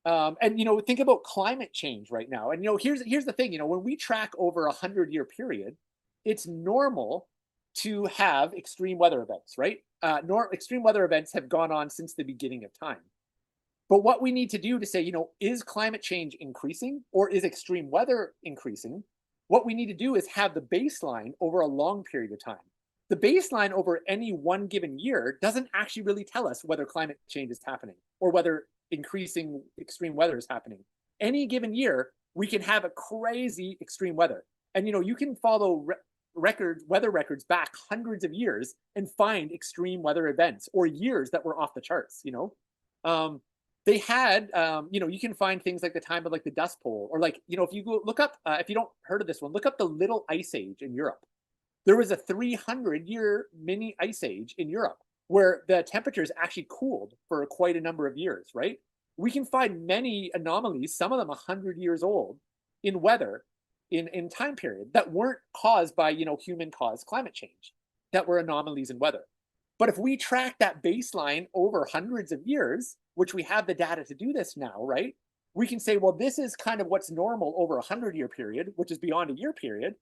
And think about climate change right now. And here's the thing. When we track over 100-year period, it's normal to have extreme weather events, right? Extreme weather events have gone on since the beginning of time. But what we need to do to say, is climate change increasing or is extreme weather increasing? What we need to do is have the baseline over a long period of time. The baseline over any one given year doesn't actually really tell us whether climate change is happening or whether increasing extreme weather is happening. Any given year, we can have a crazy extreme weather. And you can follow weather records back hundreds of years and find extreme weather events or years that were off the charts. They had, you can find things like the time of like the Dust Bowl, or like, if you go look up, if you don't heard of this one, look up the Little Ice Age in Europe. There was a 300-year mini ice age in Europe where the temperatures actually cooled for quite a number of years, right? We can find many anomalies, some of them 100 years old, in weather in time period that weren't caused by, human caused climate change, that were anomalies in weather. But if we track that baseline over hundreds of years, which we have the data to do this now, right? We can say, well, this is kind of what's normal over a 100-year period, which is beyond a year period.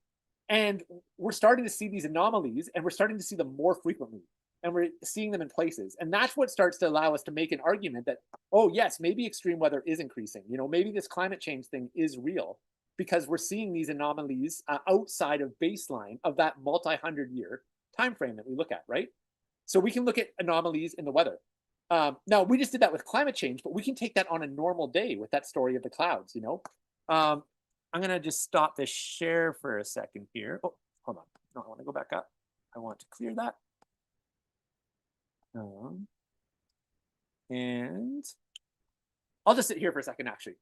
And we're starting to see these anomalies, and we're starting to see them more frequently, and we're seeing them in places. And that's what starts to allow us to make an argument that, oh, yes, maybe extreme weather is increasing. Maybe this climate change thing is real, because we're seeing these anomalies outside of baseline of that multi-100-year time frame that we look at, right? So we can look at anomalies in the weather. Now, we just did that with climate change, but we can take that on a normal day with that story of the clouds. I'm going to just stop this share for a second here. Oh, hold on. No, I want to go back up. I want to clear that. And I'll just sit here for a second, actually.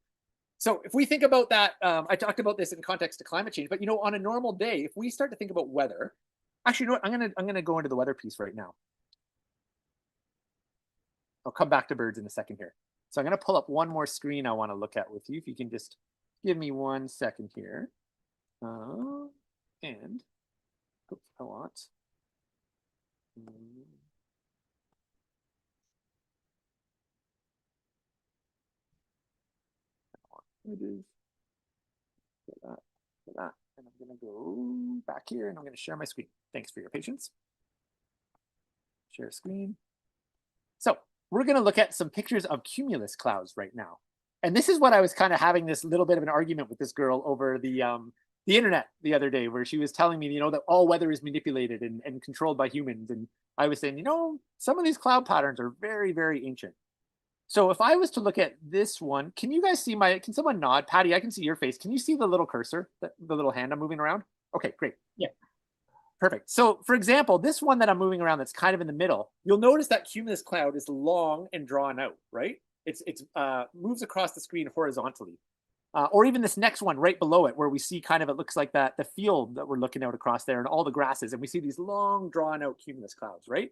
So if we think about that, I talked about this in context to climate change, but on a normal day, if we start to think about weather, actually, you know what? I'm gonna go into the weather piece right now. I'll come back to birds in a second here. So I'm going to pull up one more screen I want to look at with you. If you can just give me 1 second here. And oops, I want. Images. That. And I'm going to go back here and I'm going to share my screen. Thanks for your patience. Share screen. So we're going to look at some pictures of cumulus clouds right now. And this is what I was kind of having this little bit of an argument with this girl over the internet the other day, where she was telling me, that all weather is manipulated and controlled by humans. And I was saying, some of these cloud patterns are very, very ancient. So if I was to look at this one, can you guys see can someone nod? Patty, I can see your face. Can you see the little cursor, the little hand I'm moving around? Okay, great. Yeah. Perfect. So for example, this one that I'm moving around that's kind of in the middle, you'll notice that cumulus cloud is long and drawn out, right? It's moves across the screen horizontally. Or even this next one right below it, where we see kind of, it looks like the field that we're looking out across there and all the grasses, and we see these long drawn out cumulus clouds, right?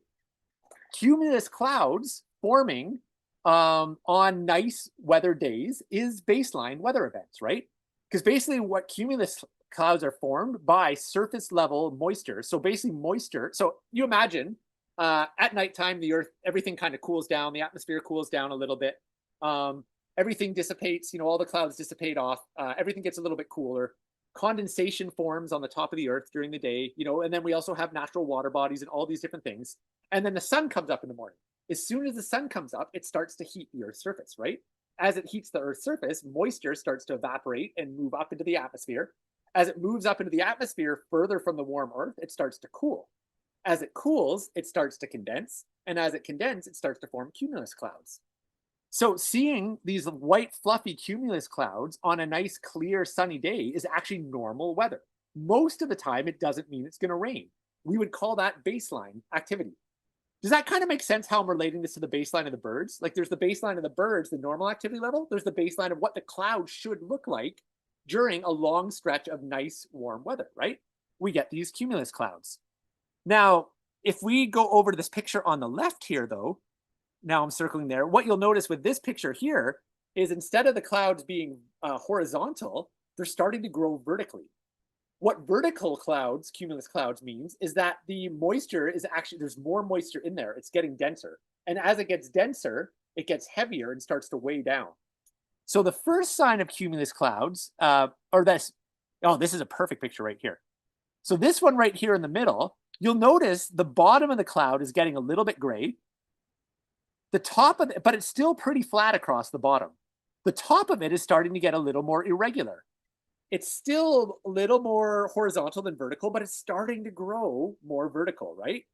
Cumulus clouds forming on nice weather days is baseline weather events, right? Because basically what cumulus clouds are formed by surface level moisture. So basically moisture. So you imagine at nighttime, the earth, everything kind of cools down. The atmosphere cools down a little bit. Everything dissipates, all the clouds dissipate off. Everything gets a little bit cooler. Condensation forms on the top of the earth during the day, and then we also have natural water bodies and all these different things. And then the sun comes up in the morning. As soon as the sun comes up, it starts to heat the earth's surface, right? As it heats the earth's surface, moisture starts to evaporate and move up into the atmosphere. As it moves up into the atmosphere further from the warm earth, it starts to cool. As it cools, it starts to condense. And as it condenses, it starts to form cumulus clouds. So seeing these white, fluffy cumulus clouds on a nice, clear, sunny day is actually normal weather. Most of the time, it doesn't mean it's going to rain. We would call that baseline activity. Does that kind of make sense how I'm relating this to the baseline of the birds? Like there's the baseline of the birds, the normal activity level. There's the baseline of what the cloud should look like during a long stretch of nice, warm weather, right? We get these cumulus clouds. Now, if we go over to this picture on the left here, though, now I'm circling there, what you'll notice with this picture here is instead of the clouds being horizontal, they're starting to grow vertically. What vertical clouds, cumulus clouds, means is that the moisture is actually, there's more moisture in there. It's getting denser. And as it gets denser, it gets heavier and starts to weigh down. So the first sign of cumulus clouds, this is a perfect picture right here. So this one right here in the middle, you'll notice the bottom of the cloud is getting a little bit gray. The top of it, but it's still pretty flat across the bottom. The top of it is starting to get a little more irregular. It's still a little more horizontal than vertical, but it's starting to grow more vertical, right?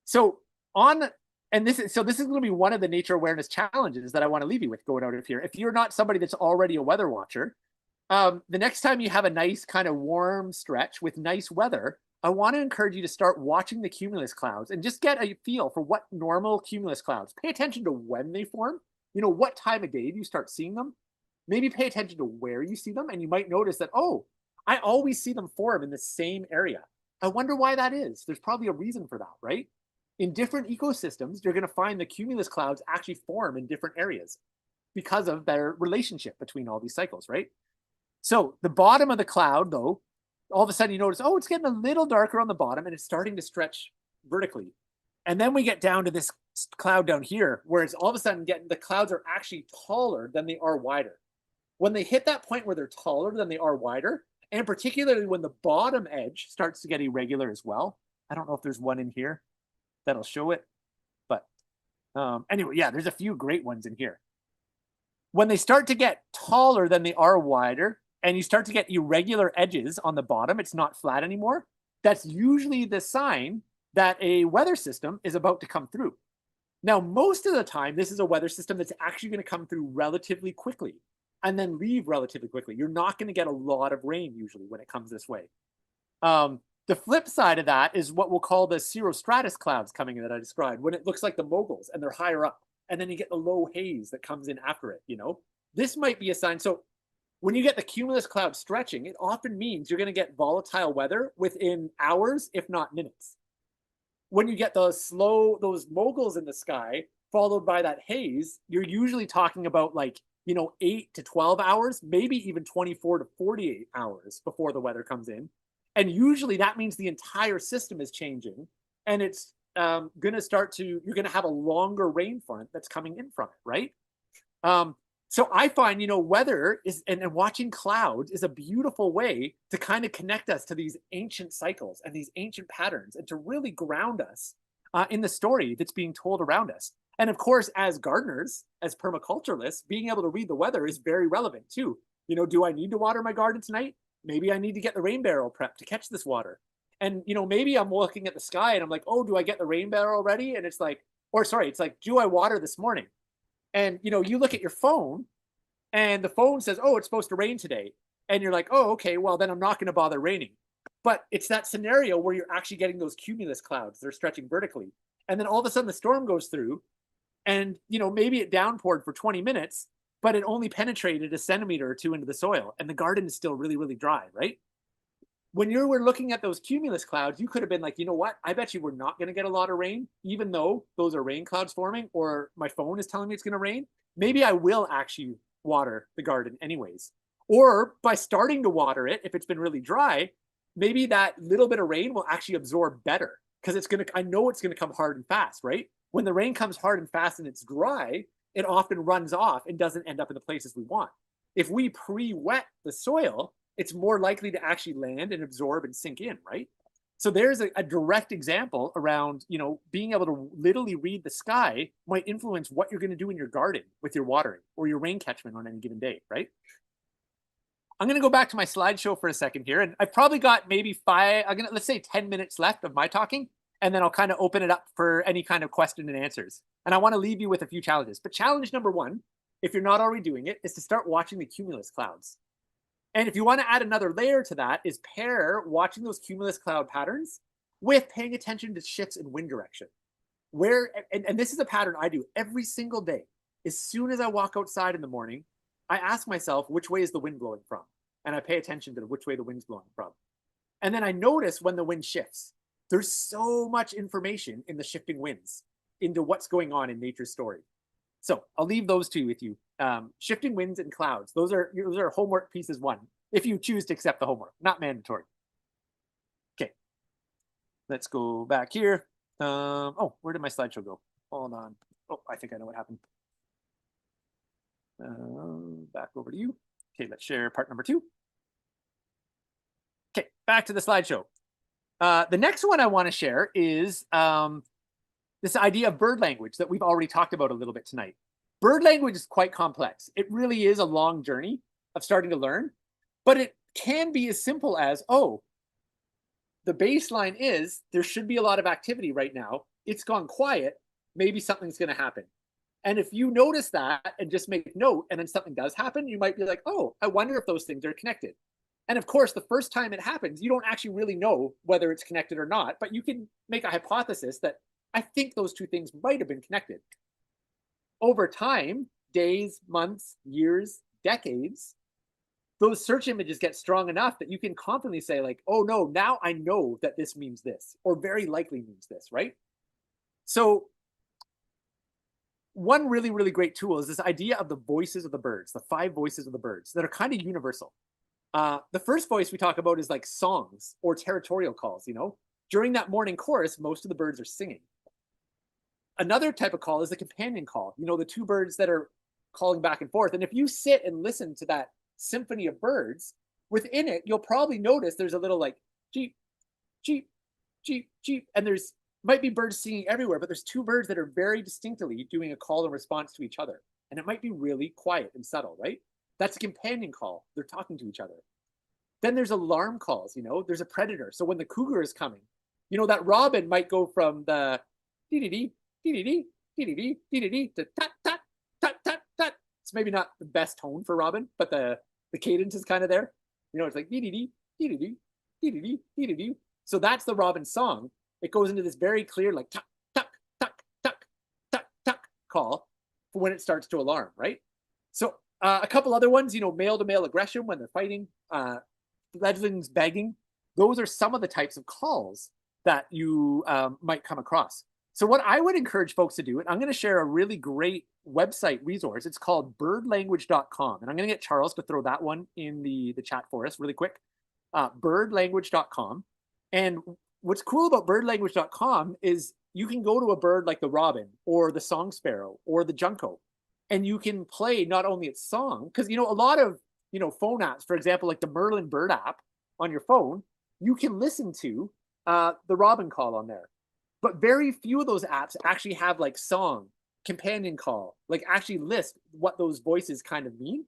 So this is going to be one of the nature awareness challenges that I want to leave you with going out of here. If you're not somebody that's already a weather watcher, the next time you have a nice kind of warm stretch with nice weather, I want to encourage you to start watching the cumulus clouds and just get a feel for what normal cumulus clouds. Pay attention to when they form what time of day do you start seeing them? Maybe pay attention to where you see them, and you might notice that, oh, I always see them form in the same area. I wonder why that is. There's probably a reason for that, right? In different ecosystems, you're going to find the cumulus clouds actually form in different areas because of their relationship between all these cycles, right? So the bottom of the cloud, though, all of a sudden you notice, oh, it's getting a little darker on the bottom and it's starting to stretch vertically. And then we get down to this cloud down here, where it's all of a sudden the clouds are actually taller than they are wider. When they hit that point where they're taller than they are wider, and particularly when the bottom edge starts to get irregular as well. I don't know if there's one in here that'll show it, but anyway, yeah, there's a few great ones in here. When they start to get taller than they are wider, and you start to get irregular edges on the bottom, it's not flat anymore, that's usually the sign that a weather system is about to come through. Now, most of the time, this is a weather system that's actually going to come through relatively quickly and then leave relatively quickly. You're not going to get a lot of rain usually when it comes this way. The flip side of that is what we'll call the cirrostratus clouds coming in that I described, when it looks like the moguls and they're higher up. And then you get the low haze that comes in after it, This might be a sign. So when you get the cumulus cloud stretching, it often means you're going to get volatile weather within hours, if not minutes. When you get those moguls in the sky, followed by that haze, you're usually talking about 8 to 12 hours, maybe even 24 to 48 hours before the weather comes in. And usually that means the entire system is changing, and it's you're going to have a longer rain front that's coming in from it, right? So I find, weather and watching clouds is a beautiful way to kind of connect us to these ancient cycles and these ancient patterns, and to really ground us in the story that's being told around us. And of course, as gardeners, as permaculturalists, being able to read the weather is very relevant too. Do I need to water my garden tonight? Maybe I need to get the rain barrel prepped to catch this water. And, maybe I'm looking at the sky and I'm like, oh, do I get the rain barrel ready? And it's like, do I water this morning? And, you look at your phone and the phone says, oh, it's supposed to rain today. And you're like, oh, okay, well, then I'm not going to bother raining. But it's that scenario where you're actually getting those cumulus clouds. They're stretching vertically. And then all of a sudden the storm goes through, and, maybe it downpoured for 20 minutes, but it only penetrated a centimeter or two into the soil, and the garden is still really, really dry, right? When you were looking at those cumulus clouds, you could have been like, you know what? I bet you we're not going to get a lot of rain, even though those are rain clouds forming, or my phone is telling me it's going to rain. Maybe I will actually water the garden anyways. Or by starting to water it, if it's been really dry, maybe that little bit of rain will actually absorb better, because I know it's going to come hard and fast, right? When the rain comes hard and fast and it's dry, it often runs off and doesn't end up in the places we want. If we pre-wet the soil, it's more likely to actually land and absorb and sink in, right? So there's a direct example around, being able to literally read the sky might influence what you're going to do in your garden with your watering or your rain catchment on any given day, right? I'm going to go back to my slideshow for a second here, and I've probably got maybe let's say 10 minutes left of my talking, and then I'll kind of open it up for any kind of question and answers. And I want to leave you with a few challenges. But challenge number one, if you're not already doing it, is to start watching the cumulus clouds. And if you want to add another layer to that, is pair watching those cumulus cloud patterns with paying attention to shifts in wind direction. And this is a pattern I do every single day. As soon as I walk outside in the morning, I ask myself, which way is the wind blowing from? And I pay attention to which way the wind's blowing from. And then I notice when the wind shifts. There's so much information in the shifting winds into what's going on in nature's story. So I'll leave those two with you. Shifting winds and clouds. Those are homework pieces one, if you choose to accept the homework, not mandatory. Okay, let's go back here. Where did my slideshow go? Hold on. Oh, I think I know what happened. Back over to you. Okay, let's share part number 2. Okay, back to the slideshow. The next one I want to share is this idea of bird language that we've already talked about a little bit tonight. Bird language is quite complex. It really is a long journey of starting to learn, but it can be as simple as, oh, the baseline is there should be a lot of activity right now. It's gone quiet. Maybe something's going to happen. And if you notice that and just make note, and then something does happen, you might be like, oh, I wonder if those things are connected. And of course, the first time it happens, you don't actually really know whether it's connected or not, but you can make a hypothesis that I think those two things might have been connected. Over time, days, months, years, decades, those search images get strong enough that you can confidently say like, oh no, now I know that this means this, or very likely means this, right? So one really, really great tool is this idea of the voices of the birds, the 5 voices of the birds that are kind of universal. The first voice we talk about is like songs or territorial calls, you know? During that morning chorus, most of the birds are singing. Another type of call is the companion call, you know, the 2 birds that are calling back and forth. And if you sit and listen to that symphony of birds, within it, you'll probably notice there's a little like cheep, cheep, cheep, cheep, and there's might be birds singing everywhere, but there's 2 birds that are very distinctly doing a call and response to each other. And it might be really quiet and subtle, right? That's a companion call. They're talking to each other. Then there's alarm calls, you know, there's a predator. So when the cougar is coming, you know, that robin might go from the dee-dee-dee, dee-dee-dee, dee-dee-dee, dee-dee-dee to tut, tut, tut, tut, tut. It's maybe not the best tone for robin, but the cadence is kind of there. You know, it's like dee-dee-dee, dee-dee-dee, dee-dee-dee, dee-dee-dee. So that's the robin song. It goes into this very clear, like tuck, tuck, tuck, tuck, tuck, tuck call for when it starts to alarm, right? So a couple other ones, you know, male to male aggression when they're fighting, fledglings begging. Those are some of the types of calls that you might come across. So what I would encourage folks to do, and I'm going to share a really great website resource. It's called birdlanguage.com. And I'm going to get Charles to throw that one in the chat for us really quick. Birdlanguage.com. And what's cool about birdlanguage.com is you can go to a bird like the robin or the song sparrow or the junco, and you can play not only its song, because, you know, a lot of, you know, phone apps, for example, like the Merlin bird app on your phone, you can listen to the robin call on there. But very few of those apps actually have like song, companion call, like actually list what those voices kind of mean.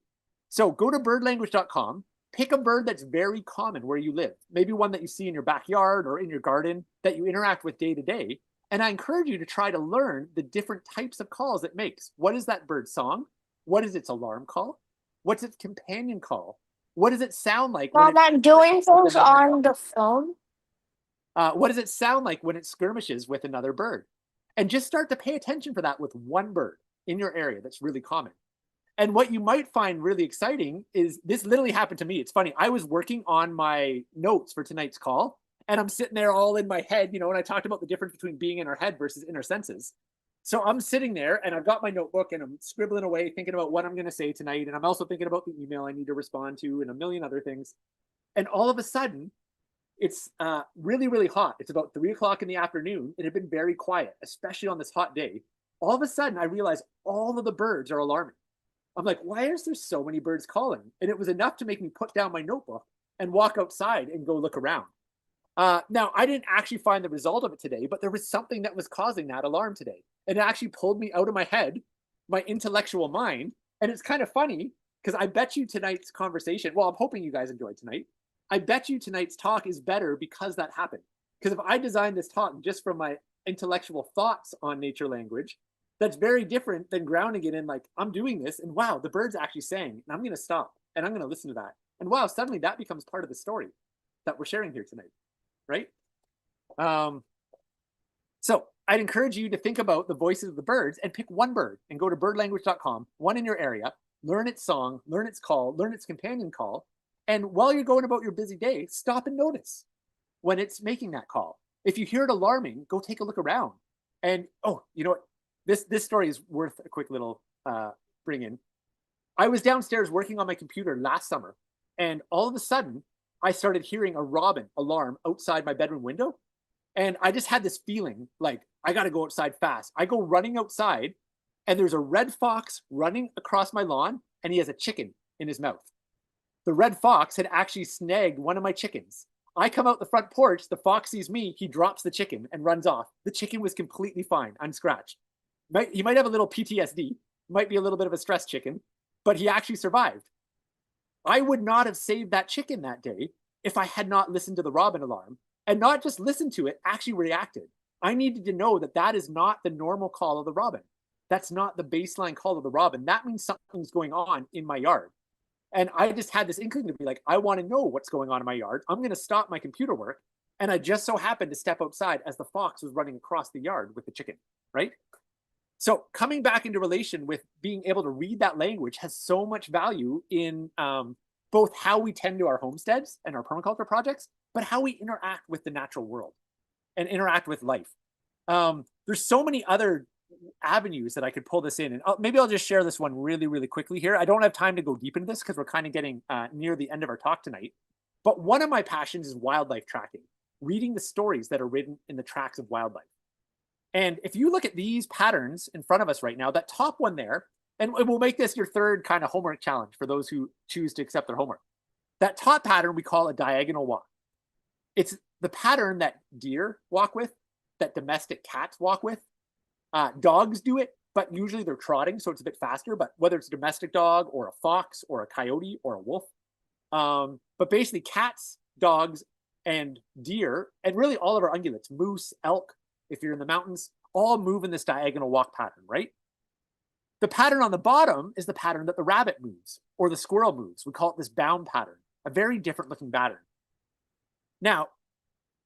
So go to birdlanguage.com, pick a bird that's very common where you live, maybe one that you see in your backyard or in your garden that you interact with day to day. And I encourage you to try to learn the different types of calls it makes. What is that bird's song? What is its alarm call? What's its companion call? What does it sound like? While I'm doing things on the phone. What does it sound like when it skirmishes with another bird? And just start to pay attention for that with one bird in your area that's really common. And what you might find really exciting is this literally happened to me. It's funny. I was working on my notes for tonight's call, and I'm sitting there all in my head, you know, and I talked about the difference between being in our head versus in our senses. So I'm sitting there and I've got my notebook and I'm scribbling away, thinking about what I'm going to say tonight. And I'm also thinking about the email I need to respond to and a million other things. And all of a sudden, it's really, really hot. It's about 3 o'clock in the afternoon. It had been very quiet, especially on this hot day. All of a sudden, I realized all of the birds are alarming. I'm like, why is there so many birds calling? And it was enough to make me put down my notebook and walk outside and go look around. Now, I didn't actually find the result of it today, but there was something that was causing that alarm today. And it actually pulled me out of my head, my intellectual mind. And it's kind of funny because I bet you tonight's conversation, well, I'm hoping you guys enjoyed tonight. I bet you tonight's talk is better because that happened. Because if I designed this talk just from my intellectual thoughts on nature language, that's very different than grounding it in like, I'm doing this and wow, the bird's actually saying, and I'm going to stop and I'm going to listen to that. And wow, suddenly that becomes part of the story that we're sharing here tonight, right? So I'd encourage you to think about the voices of the birds and pick one bird and go to birdlanguage.com, one in your area, learn its song, learn its call, learn its companion call. And while you're going about your busy day, stop and notice when it's making that call. If you hear it alarming, go take a look around. And oh, you know what? This story is worth a quick little bring in. I was downstairs working on my computer last summer, and all of a sudden, I started hearing a robin alarm outside my bedroom window. And I just had this feeling like, I got to go outside fast. I go running outside, and there's a red fox running across my lawn, and he has a chicken in his mouth. The red fox had actually snagged one of my chickens. I come out the front porch, the fox sees me, he drops the chicken and runs off. The chicken was completely fine, unscratched. He might have a little PTSD, might be a little bit of a stressed chicken, but he actually survived. I would not have saved that chicken that day if I had not listened to the robin alarm and not just listened to it, actually reacted. I needed to know that that is not the normal call of the robin. That's not the baseline call of the robin. That means something's going on in my yard. And I just had this inkling to be like, I want to know what's going on in my yard. I'm going to stop my computer work. And I just so happened to step outside as the fox was running across the yard with the chicken, right? So coming back into relation with being able to read that language has so much value in both how we tend to our homesteads and our permaculture projects, but how we interact with the natural world and interact with life. There's so many other avenues that I could pull this in, and maybe I'll just share this one really, really quickly here. I don't have time to go deep into this because we're kind of getting near the end of our talk tonight. But one of my passions is wildlife tracking, reading the stories that are written in the tracks of wildlife. And if you look at these patterns in front of us right now, that top one there, and we'll make this your third kind of homework challenge for those who choose to accept their homework. That top pattern we call a diagonal walk. It's the pattern that deer walk with, that domestic cats walk with. Dogs do it, but usually they're trotting, so it's a bit faster. But whether it's a domestic dog or a fox or a coyote or a wolf, but basically cats, dogs, and deer, and really all of our ungulates, moose, elk, if you're in the mountains, all move in this diagonal walk pattern, right? The pattern on the bottom is the pattern that the rabbit moves or the squirrel moves. We call it this bound pattern, a very different looking pattern. Now,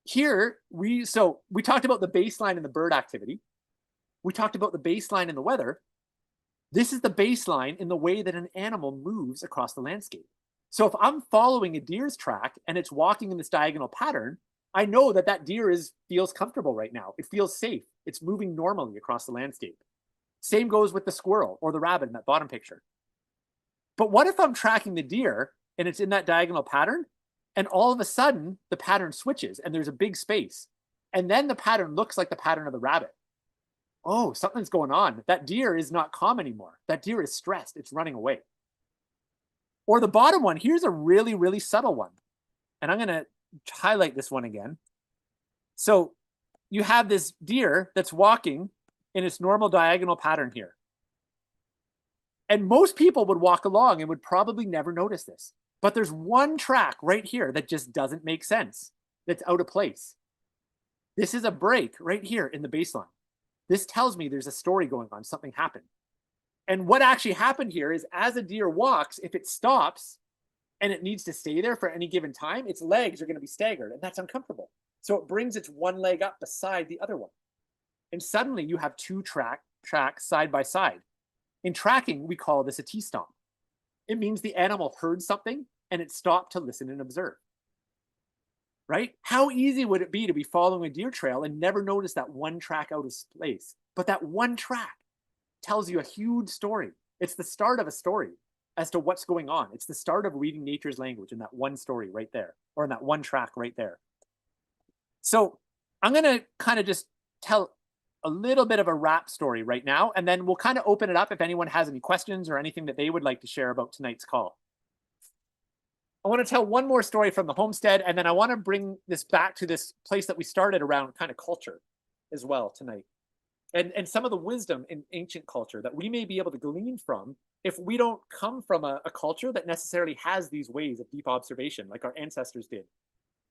here we talked about the baseline in the bird activity. We talked about the baseline in the weather. This is the baseline in the way that an animal moves across the landscape. So if I'm following a deer's track and it's walking in this diagonal pattern, I know that that deer feels comfortable right now. It feels safe. It's moving normally across the landscape. Same goes with the squirrel or the rabbit in that bottom picture. But what if I'm tracking the deer and it's in that diagonal pattern, and all of a sudden the pattern switches and there's a big space, and then the pattern looks like the pattern of the rabbit? Oh, something's going on. That deer is not calm anymore. That deer is stressed. It's running away. Or the bottom one, here's a really, really subtle one. And I'm going to highlight this one again. So you have this deer that's walking in its normal diagonal pattern here. And most people would walk along and would probably never notice this. But there's one track right here that just doesn't make sense, that's out of place. This is a break right here in the baseline. This tells me there's a story going on, something happened. And what actually happened here is as a deer walks, if it stops and it needs to stay there for any given time, its legs are going to be staggered, and that's uncomfortable. So it brings its one leg up beside the other one. And suddenly you have two tracks side by side. In tracking, we call this a T-stomp. It means the animal heard something and it stopped to listen and observe. Right? How easy would it be to be following a deer trail and never notice that one track out of place? But that one track tells you a huge story. It's the start of a story as to what's going on. It's the start of reading nature's language in that one story right there, or in that one track right there. So I'm going to kind of just tell a little bit of a wrap story right now, and then we'll kind of open it up if anyone has any questions or anything that they would like to share about tonight's call. I want to tell one more story from the homestead, and then I want to bring this back to this place that we started around kind of culture as well tonight. And some of the wisdom in ancient culture that we may be able to glean from if we don't come from a culture that necessarily has these ways of deep observation like our ancestors did.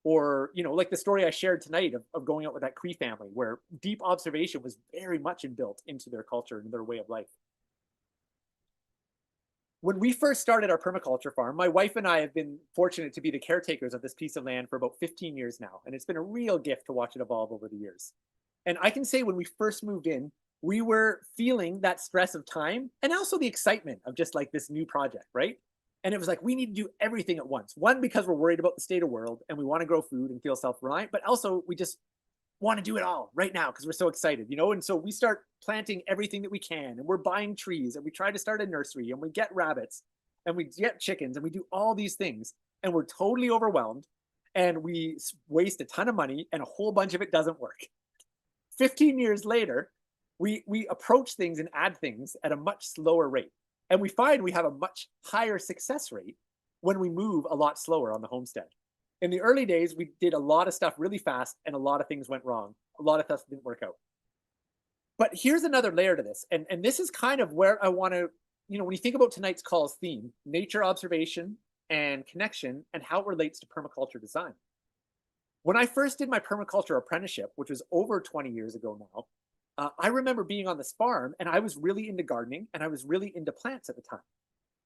Or, you know, like the story I shared tonight of going out with that Cree family, where deep observation was very much inbuilt into their culture and their way of life. When we first started our permaculture farm, my wife and I have been fortunate to be the caretakers of this piece of land for about 15 years now. And it's been a real gift to watch it evolve over the years. And I can say when we first moved in, we were feeling that stress of time and also the excitement of just like this new project, right? And it was like, we need to do everything at once. One, because we're worried about the state of the world and we want to grow food and feel self-reliant, but also we just want to do it all right now because we're so excited, you know? And so we start planting everything that we can, and we're buying trees, and we try to start a nursery, and we get rabbits, and we get chickens, and we do all these things, and we're totally overwhelmed, and we waste a ton of money, and a whole bunch of it doesn't work. 15 years later, we approach things and add things at a much slower rate. And we find we have a much higher success rate when we move a lot slower on the homestead. In the early days, we did a lot of stuff really fast and a lot of things went wrong. A lot of stuff didn't work out. But here's another layer to this. And this is kind of where I want to, you know, when you think about tonight's call's theme, nature observation and connection and how it relates to permaculture design. When I first did my permaculture apprenticeship, which was over 20 years ago now, I remember being on this farm and I was really into gardening and I was really into plants at the time.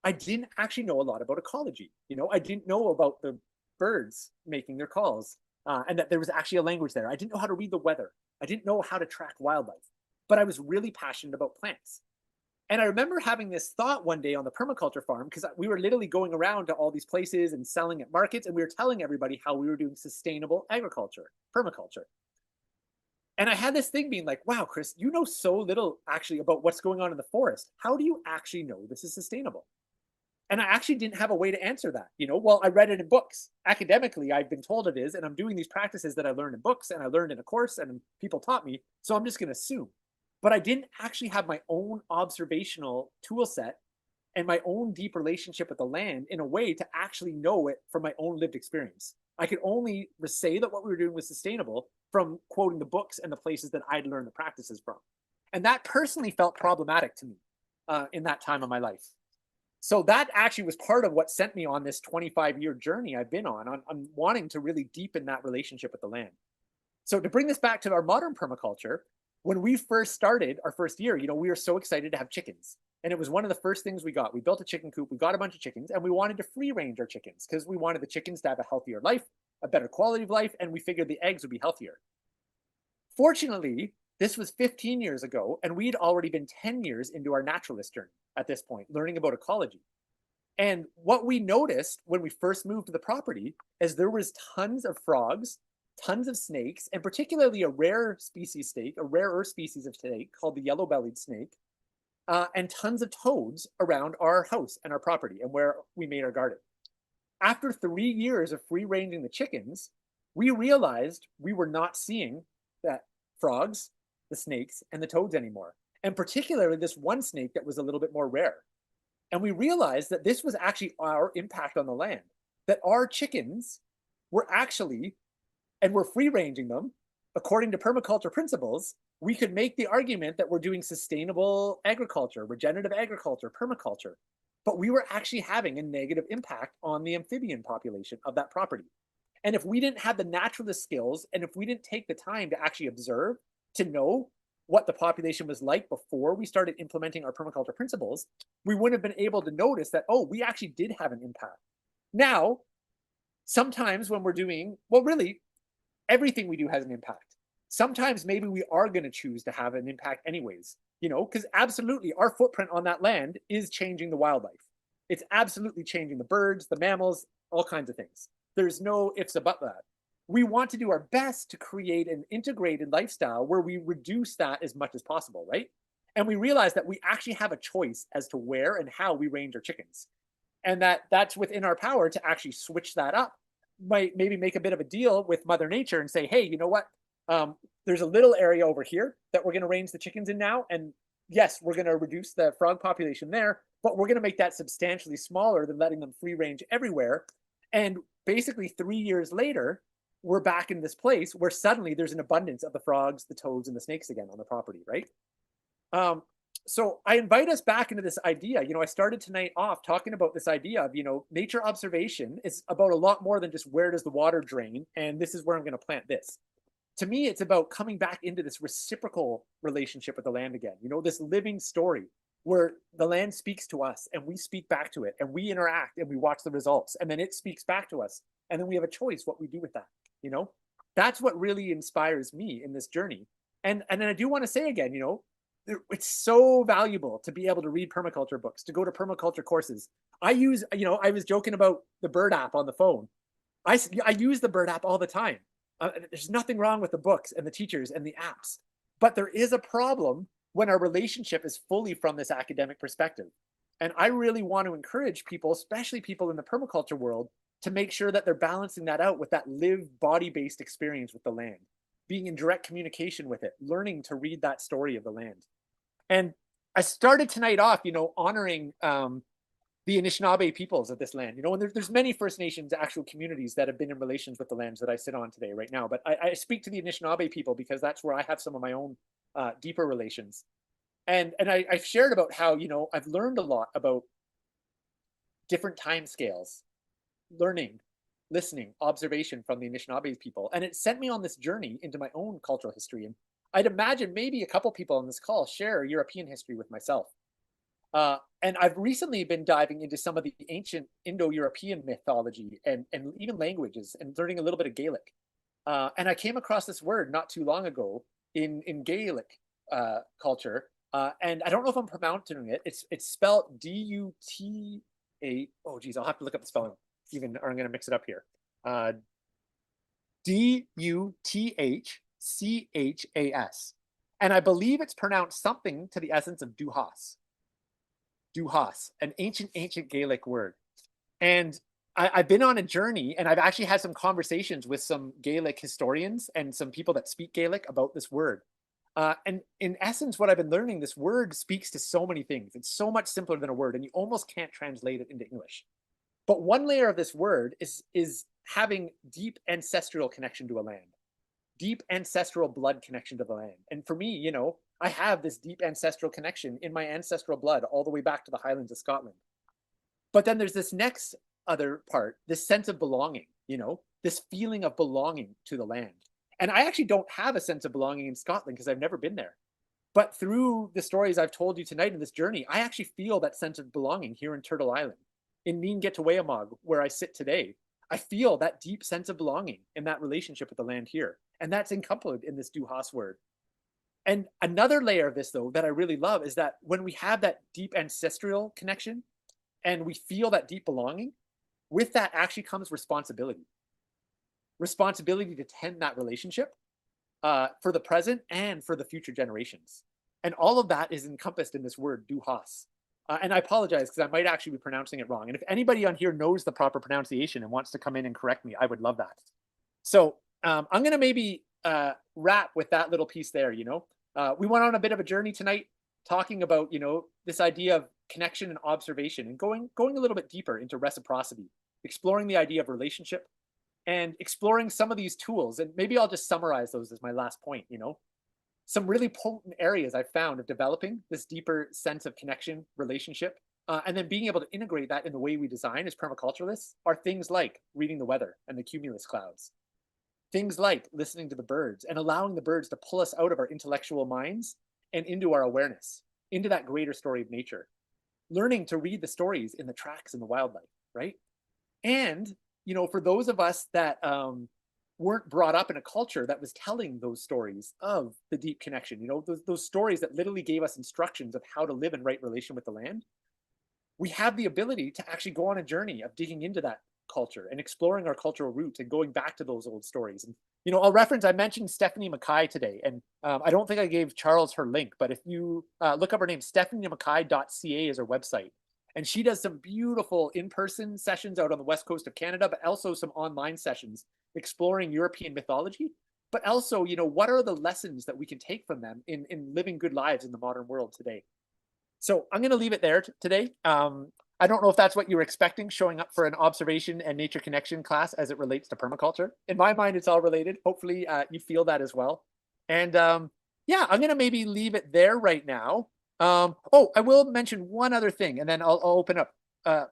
I didn't actually know a lot about ecology. You know, I didn't know about the birds making their calls and that there was actually a language there. I didn't know how to read the weather. I didn't know how to track wildlife. but I was really passionate about plants. And I remember having this thought one day on the permaculture farm because we were literally going around to all these places and selling at markets, and we were telling everybody how we were doing sustainable agriculture, permaculture. And I had this thing being like, wow, Chris, you know so little actually about what's going on in the forest. How do you actually know this is sustainable? And I actually didn't have a way to answer that. Well, I read it in books. Academically, I've been told it is, and I'm doing these practices that I learned in books and I learned in a course and people taught me. So I'm just going to assume. But I didn't actually have my own observational tool set and my own deep relationship with the land in a way to actually know it from my own lived experience. I could only say that what we were doing was sustainable from quoting the books and the places that I'd learned the practices from. And that personally felt problematic to me in that time of my life. So that actually was part of what sent me on this 25-year journey I've been on wanting to really deepen that relationship with the land. So to bring this back to our modern permaculture, when we first started our first year, we were so excited to have chickens. And it was one of the first things we got. We built a chicken coop, we got a bunch of chickens, and we wanted to free range our chickens because we wanted the chickens to have a healthier life, a better quality of life, and we figured the eggs would be healthier. Fortunately, this was 15 years ago, and we'd already been 10 years into our naturalist journey at this point, learning about ecology. And what we noticed when we first moved to the property is there was tons of frogs, tons of snakes, and particularly a rare species snake, a rarer species of snake called the yellow-bellied snake, and tons of toads around our house and our property and where we made our garden. After 3 years of free ranging the chickens, we realized we were not seeing that frogs, the snakes, and the toads anymore. And particularly this one snake that was a little bit more rare. And we realized that this was actually our impact on the land, that our chickens were actually, and we're free ranging them, according to permaculture principles, we could make the argument that we're doing sustainable agriculture, regenerative agriculture, permaculture, but we were actually having a negative impact on the amphibian population of that property. And if we didn't have the naturalist skills, and if we didn't take the time to actually observe, to know what the population was like before we started implementing our permaculture principles, we wouldn't have been able to notice that, oh, we actually did have an impact. Now, sometimes when we're doing, well, really, everything we do has an impact. Sometimes maybe we are going to choose to have an impact anyways, because absolutely our footprint on that land is changing the wildlife. It's absolutely changing the birds, the mammals, all kinds of things. There's no ifs about that. We want to do our best to create an integrated lifestyle where we reduce that as much as possible, right? And we realize that we actually have a choice as to where and how we range our chickens. And that's within our power to actually switch that up. Might maybe make a bit of a deal with Mother Nature and say, hey, you know what? There's a little area over here that we're going to range the chickens in now. And yes, we're going to reduce the frog population there, but we're going to make that substantially smaller than letting them free range everywhere. And basically 3 years later, we're back in this place where suddenly there's an abundance of the frogs, the toads, and the snakes again on the property, right? So I invite us back into this idea. I started tonight off talking about this idea of, nature observation is about a lot more than just where does the water drain and this is where I'm going to plant this. To me, it's about coming back into this reciprocal relationship with the land again, this living story where the land speaks to us and we speak back to it and we interact and we watch the results and then it speaks back to us. And then we have a choice what we do with that. That's what really inspires me in this journey. And then I do want to say again, it's so valuable to be able to read permaculture books, to go to permaculture courses. I was joking about the Bird app on the phone. I use the Bird app all the time. There's nothing wrong with the books and the teachers and the apps, but there is a problem when our relationship is fully from this academic perspective. And I really want to encourage people, especially people in the permaculture world, to make sure that they're balancing that out with that lived body-based experience with the land, being in direct communication with it, learning to read that story of the land. And I started tonight off, honoring the Anishinaabe peoples of this land, and there's many First Nations actual communities that have been in relations with the lands that I sit on today right now. But I speak to the Anishinaabe people because that's where I have some of my own deeper relations. And I've shared about how, I've learned a lot about different time scales, learning, listening, observation from the Anishinaabe people. And it sent me on this journey into my own cultural history. And I'd imagine maybe a couple people on this call share European history with myself. And I've recently been diving into some of the ancient Indo-European mythology and even languages and learning a little bit of Gaelic. And I came across this word not too long ago in Gaelic. culture. And I don't know if I'm pronouncing it. It's spelled D-U-T-A. Oh, geez, I'll have to look up the spelling even, or I'm going to mix it up here. D-U-T-H-C-H-A-S. And I believe it's pronounced something to the essence of Duhas. Duhas, an ancient Gaelic word. And I've been on a journey, and I've actually had some conversations with some Gaelic historians and some people that speak Gaelic about this word. And in essence, what I've been learning, this word speaks to so many things. It's so much simpler than a word, and you almost can't translate it into English. But one layer of this word is having deep ancestral connection to a land, deep ancestral blood connection to the land. And for me, I have this deep ancestral connection in my ancestral blood all the way back to the Highlands of Scotland. But then there's this next other part, this sense of belonging, this feeling of belonging to the land. And I actually don't have a sense of belonging in Scotland because I've never been there. But through the stories I've told you tonight in this journey, I actually feel that sense of belonging here in Turtle Island, in Mean Getawayamog, where I sit today. I feel that deep sense of belonging in that relationship with the land here. And that's encapsulated in this Duhas word. And another layer of this, though, that I really love is that when we have that deep ancestral connection and we feel that deep belonging, with that actually comes responsibility. Responsibility to tend that relationship for the present and for the future generations. And all of that is encompassed in this word, Duhas. And I apologize because I might actually be pronouncing it wrong. And if anybody on here knows the proper pronunciation and wants to come in and correct me, I would love that. So I'm going to maybe wrap with that little piece there. We went on a bit of a journey tonight talking about, this idea of connection and observation and going a little bit deeper into reciprocity, exploring the idea of relationship and exploring some of these tools. And maybe I'll just summarize those as my last point, some really potent areas I've found of developing this deeper sense of connection, relationship, and then being able to integrate that in the way we design as permaculturalists are things like reading the weather and the cumulus clouds. Things like listening to the birds and allowing the birds to pull us out of our intellectual minds and into our awareness, into that greater story of nature. Learning to read the stories in the tracks and the wildlife, right? And, for those of us that weren't brought up in a culture that was telling those stories of the deep connection, those stories that literally gave us instructions of how to live in right relation with the land, we have the ability to actually go on a journey of digging into that culture and exploring our cultural roots and going back to those old stories. And, I'll reference, I mentioned Stephanie Mackay today, and I don't think I gave Charles her link, but if you look up her name, stephaniemackay.ca is her website. And she does some beautiful in-person sessions out on the west coast of Canada, but also some online sessions exploring European mythology, but also, what are the lessons that we can take from them in living good lives in the modern world today? So I'm going to leave it there today. I don't know if that's what you were expecting, showing up for an observation and nature connection class as it relates to permaculture. In my mind, it's all related. Hopefully you feel that as well. And yeah, I'm going to maybe leave it there right now. I will mention one other thing, and then I'll open up. I'm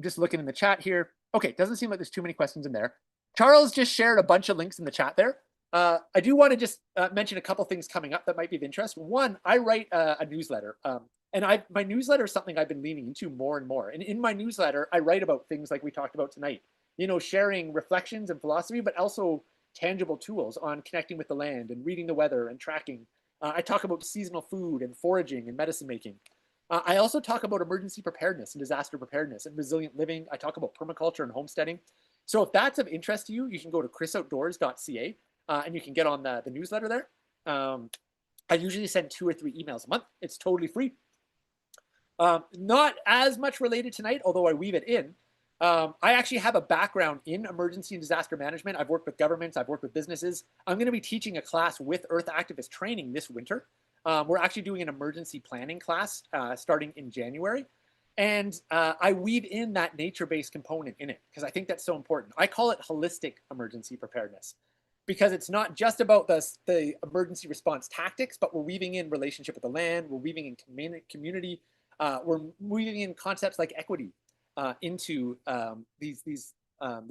just looking in the chat here. Okay, doesn't seem like there's too many questions in there. Charles just shared a bunch of links in the chat there. I do want to just mention a couple things coming up that might be of interest. One, I write a newsletter, and my newsletter is something I've been leaning into more and more. And in my newsletter, I write about things like we talked about tonight, sharing reflections and philosophy, but also tangible tools on connecting with the land and reading the weather and tracking. I talk about seasonal food and foraging and medicine making. I also talk about emergency preparedness and disaster preparedness and resilient living. I talk about permaculture and homesteading. So if that's of interest to you, you can go to chrisoutdoors.ca and you can get on the newsletter there. I usually send 2 or 3 emails a month. It's totally free. Not as much related tonight, although I weave it in. I actually have a background in emergency and disaster management. I've worked with governments. I've worked with businesses. I'm going to be teaching a class with Earth Activist Training this winter. We're actually doing an emergency planning class starting in January. And I weave in that nature-based component in it because I think that's so important. I call it holistic emergency preparedness because it's not just about the emergency response tactics, but we're weaving in relationship with the land. We're weaving in community. We're weaving in concepts like equity into these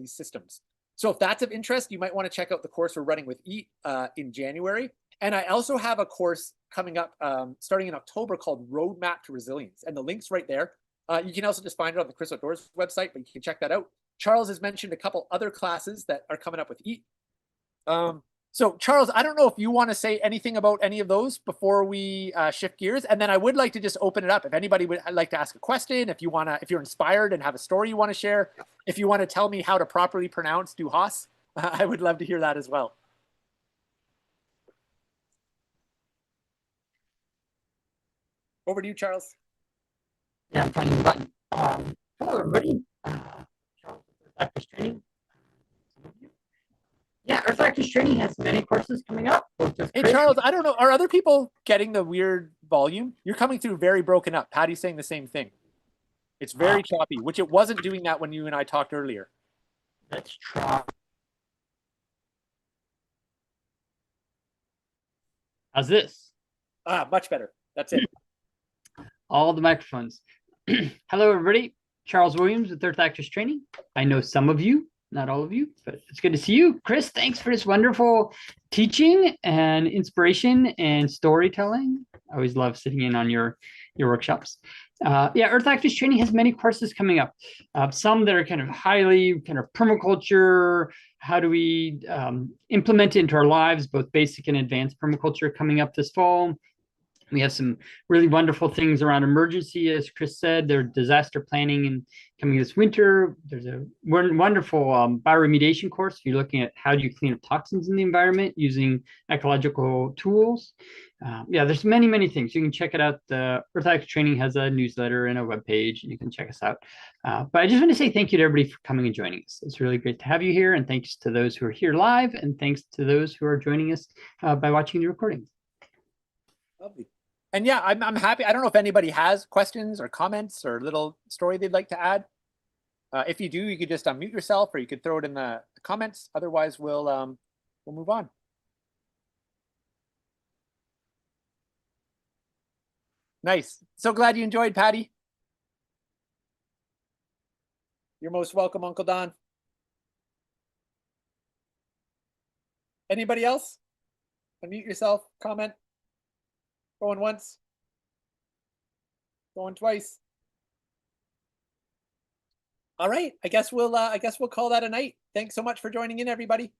systems. So if that's of interest, you might want to check out the course we're running with EAT in January. And I also have a course coming up starting in October called Roadmap to Resilience. And the link's right there. You can also just find it on the Chris Outdoors website, but you can check that out. Charles has mentioned a couple other classes that are coming up with EAT. So Charles, I don't know if you want to say anything about any of those before we shift gears, and then I would like to just open it up. If anybody would like to ask a question, if you're inspired and have a story you want to share, if you want to tell me how to properly pronounce Du Haus, I would love to hear that as well. Over to you, Charles. Yeah, I'm finding the button. Hello, everybody. Charles, Earth Training. Yeah, Earth Actors Training has many courses coming up. Hey, Charles, I don't know. Are other people getting the weird volume? You're coming through very broken up. Patty's saying the same thing. It's very choppy, which it wasn't doing that when you and I talked earlier. Let's try. How's this? Much better. That's it. All the microphones. Hello, everybody. Charles Williams with Earth Actors Training. I know some of you, not all of you, but it's good to see you. Chris, thanks for this wonderful teaching and inspiration and storytelling. I always love sitting in on your workshops. Yeah, Earth Actors Training has many courses coming up. Some that are kind of highly kind of permaculture. How do we implement it into our lives, both basic and advanced permaculture coming up this fall. We have some really wonderful things around emergency, as Chris said. There's disaster planning and coming this winter. There's a wonderful bioremediation course. If you're looking at how do you clean up toxins in the environment using ecological tools. Yeah, there's many, many things. You can check it out. The Earth Actors Training has a newsletter and a webpage, and you can check us out. But I just want to say thank you to everybody for coming and joining us. It's really great to have you here. And thanks to those who are here live, and thanks to those who are joining us by watching the recordings. Lovely. And yeah, I'm happy. I don't know if anybody has questions or comments or a little story they'd like to add. If you do, you could just unmute yourself, or you could throw it in the comments. Otherwise, we'll move on. Nice. So glad you enjoyed, Patty. You're most welcome, Uncle Don. Anybody else? Unmute yourself, comment. Going once. Going twice. All right. I guess we'll call that a night. Thanks so much for joining in, everybody.